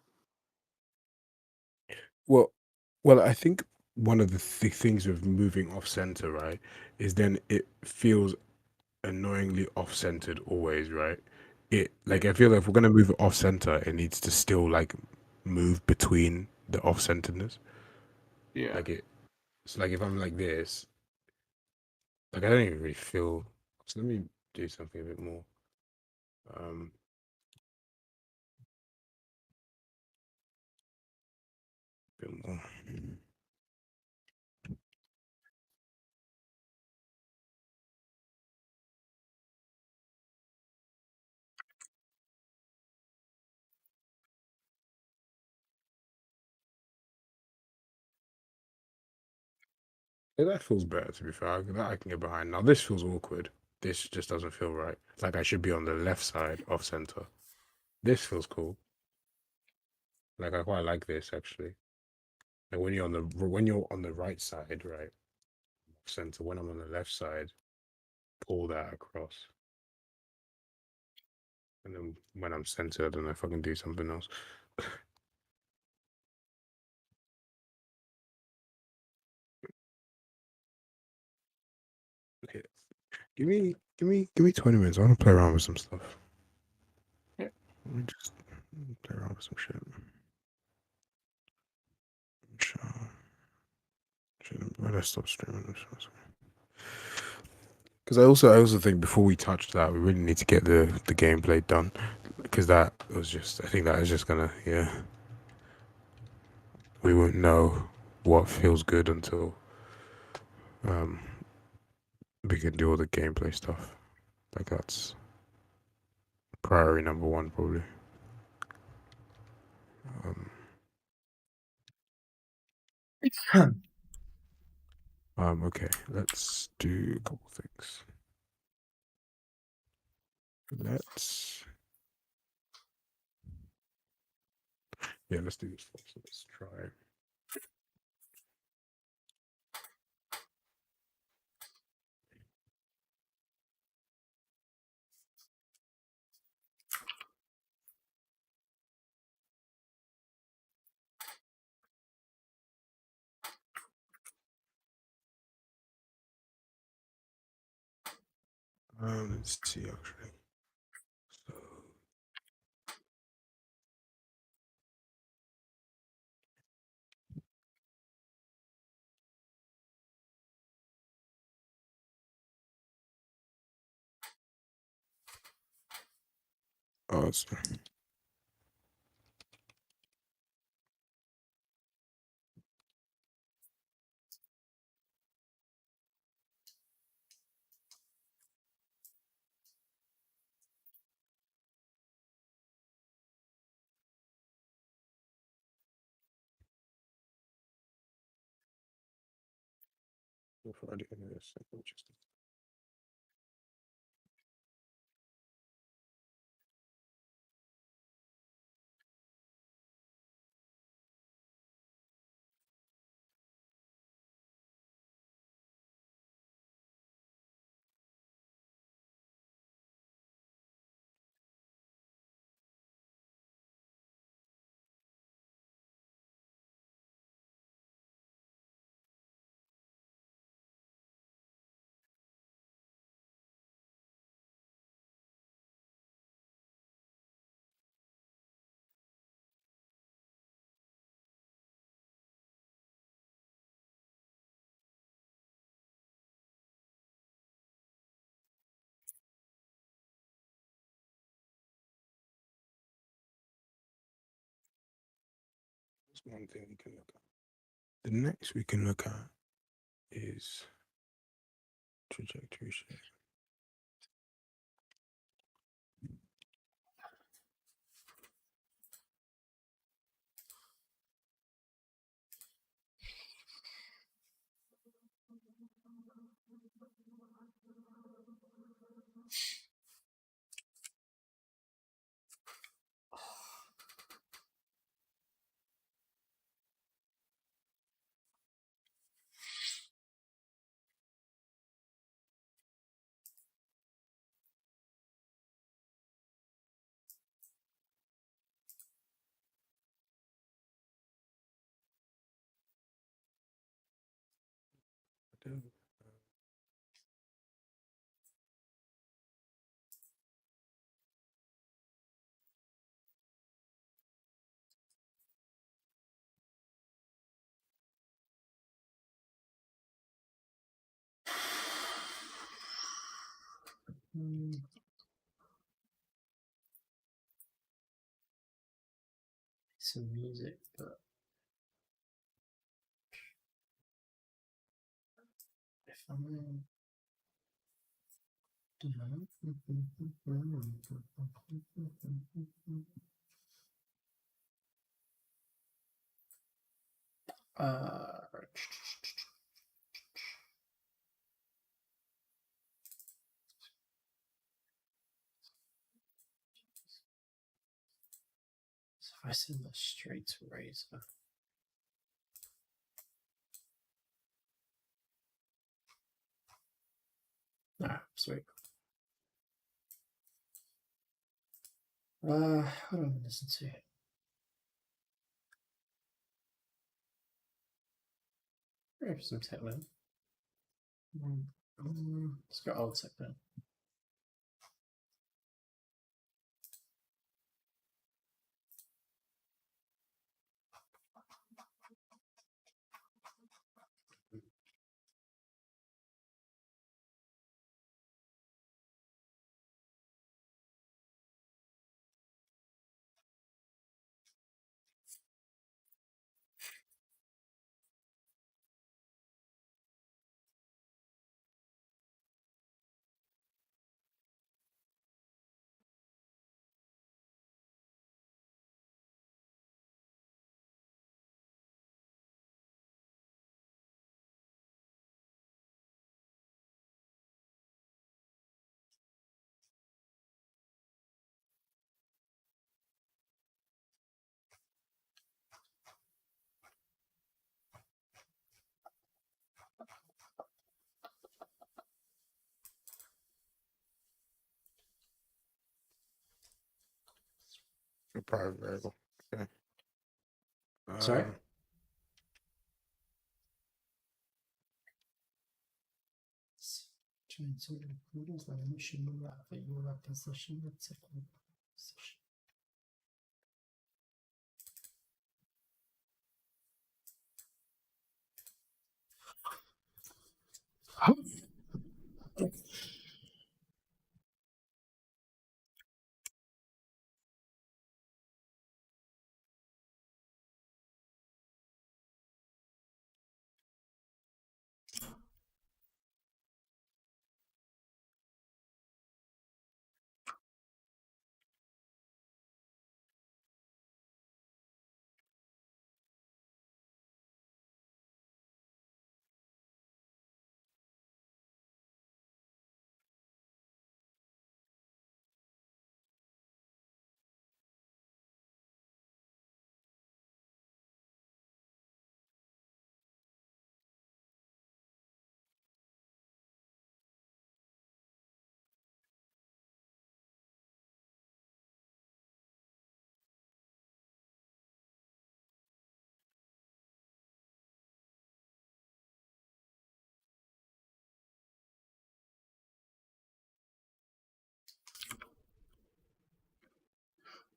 Well, I think one of the things with moving off center, right, is then it feels annoyingly off centered always, right? It like I feel like if we're gonna move it off center, it needs to still like move between the off centeredness. Yeah. Like it's like if I'm like this, like I don't even really feel. So let me do something a bit more. Um, bit more. Yeah, that feels better, to be fair. That I can get behind. Now, this feels awkward. This just doesn't feel right. Like I should be on the left side of center. This feels cool. Like I quite like this, actually. Like when you're on the right side, right, center. When I'm on the left side, pull that across. And then when I'm centered, I don't know if I can do something else. Okay. Give me 20 minutes. I want to play around with some stuff. Yeah. Let me just play around with some shit. When I stop streaming, because I also think before we touch that, we really need to get the gameplay done, because that was just, I think that is just gonna, yeah, we won't know what feels good until we can do all the gameplay stuff. Like that's priority number one, probably. Okay, let's do a couple things. Let's do this first. Let's try. Let's see actually. So it's before I do any of this, just that's one thing we can look at. The next we can look at is trajectory shape. Some music, but if I'm it's in the straight razor. Ah, sweet. What do I listen to? Maybe some techno. Let's go old techno. A private variable. Okay. Sorry? Trying to include the mission map that you are position the technical position.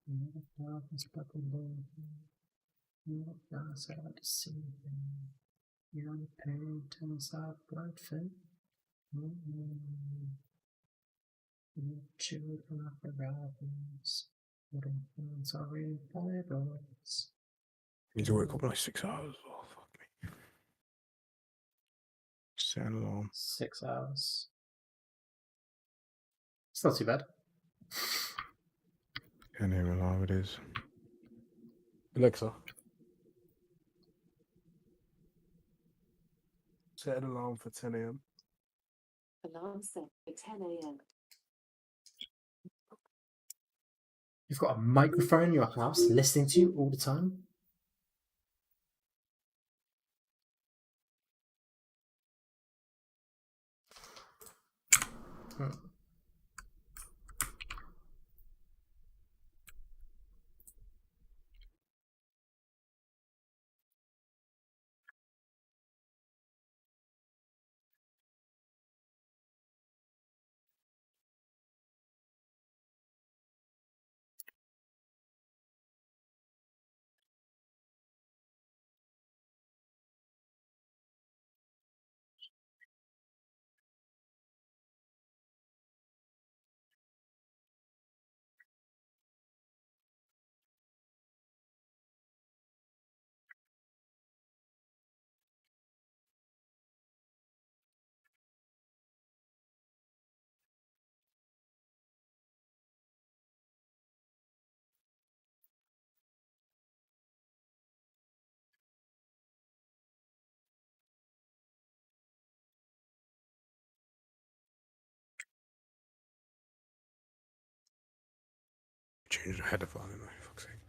You're pain turns out blood fit. Children of the ravens. What influence are in Bibles? Need to wake up in like 6 hours. Oh, fuck me. Set an alarm. 6 hours. It's not too bad. 10 a.m. alarm it is. Alexa. Set an alarm for 10 a.m. Alarm set for 10 a.m. You've got a microphone in your house listening to you all the time. Change the header file anyway, fuck's sake.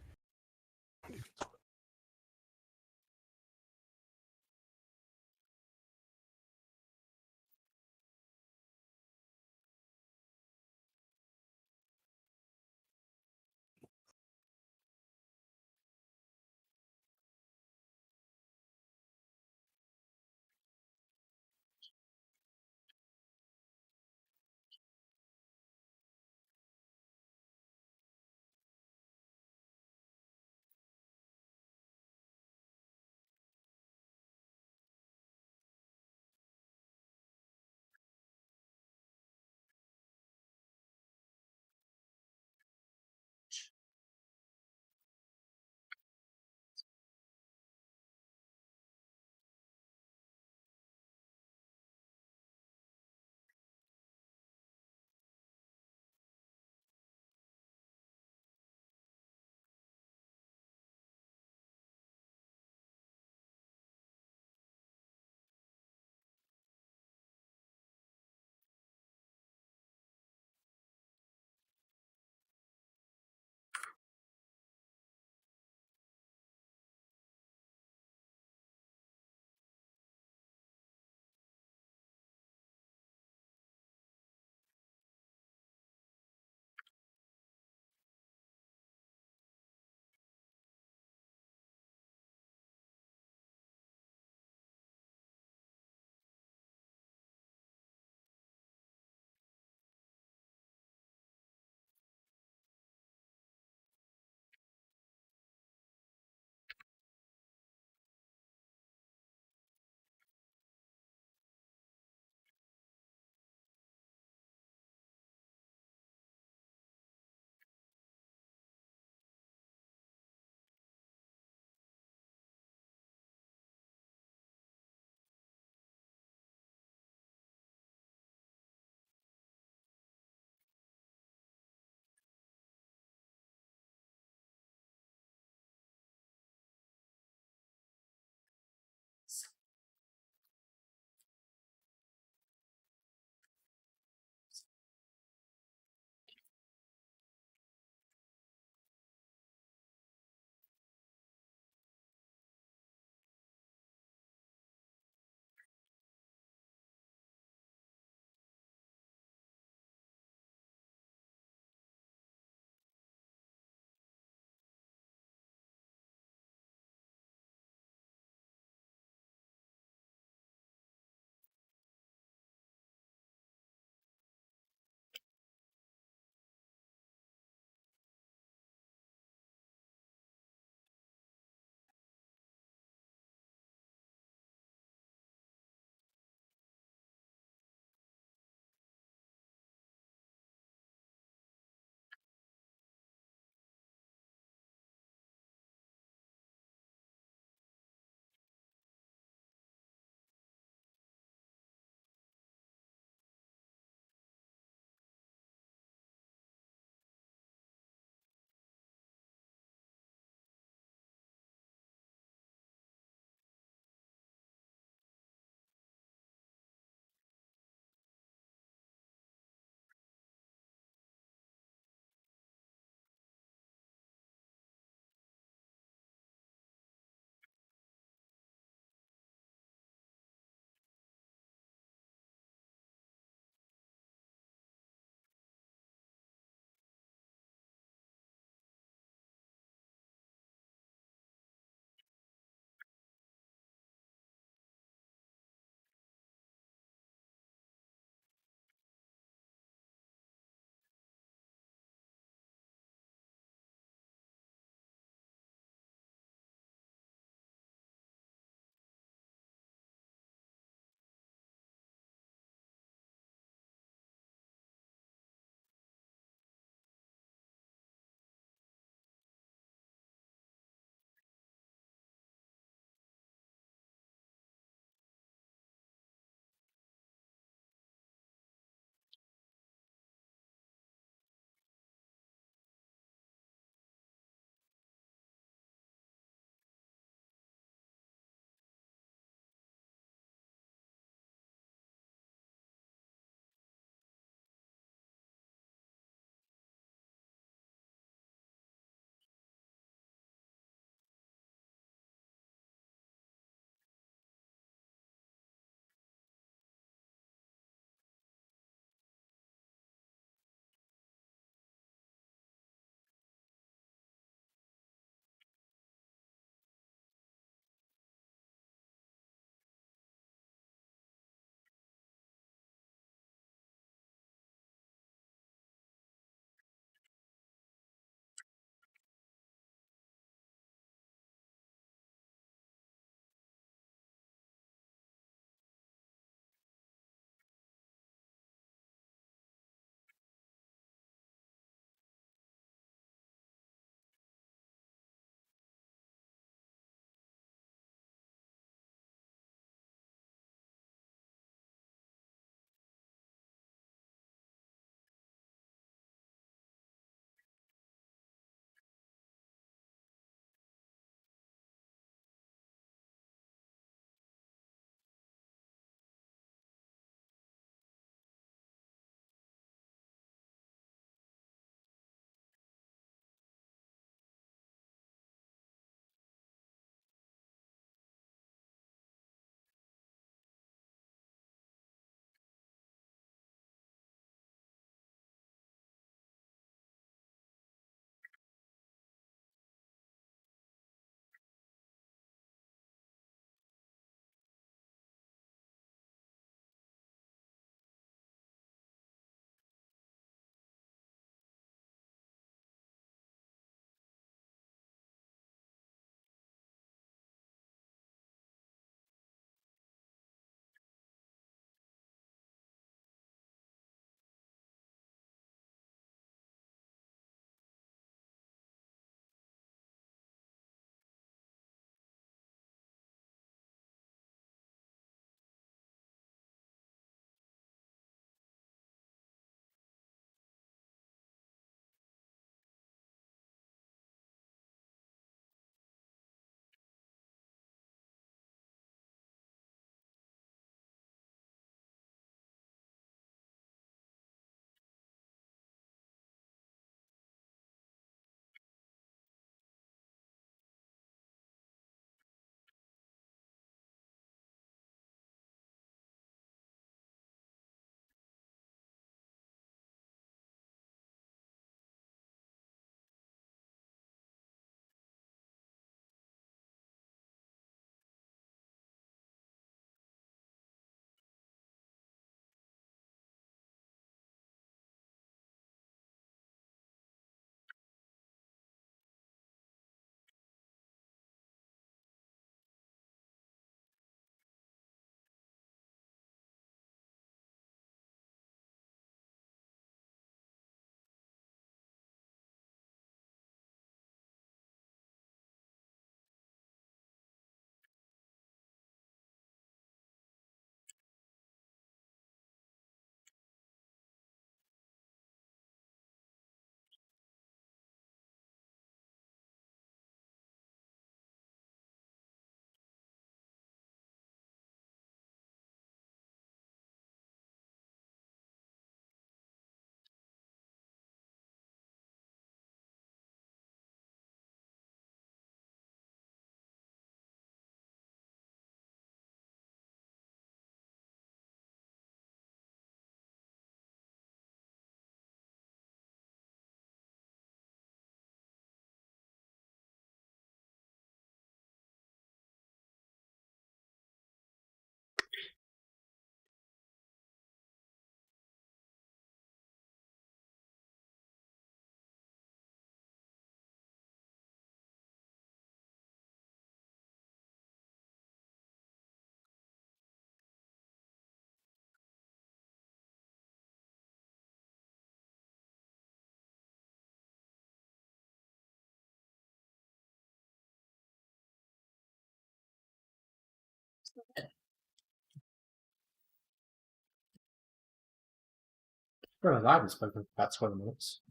Well, I haven't spoken for about 20 minutes.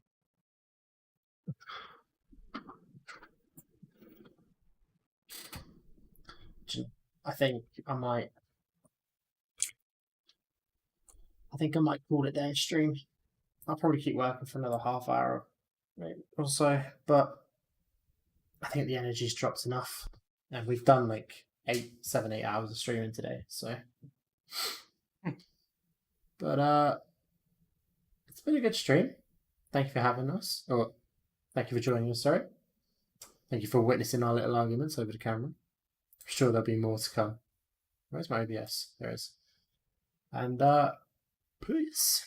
I think I might call it there, stream. I'll probably keep working for another half hour or so, but I think the energy's dropped enough. And we've done like 7, 8 hours of streaming today, so. But it's been a good stream. Thank you for having us. Or thank you for joining us, sorry. Thank you for witnessing our little arguments over the camera. I'm sure there'll be more to come. Where's my OBS? There is. And peace.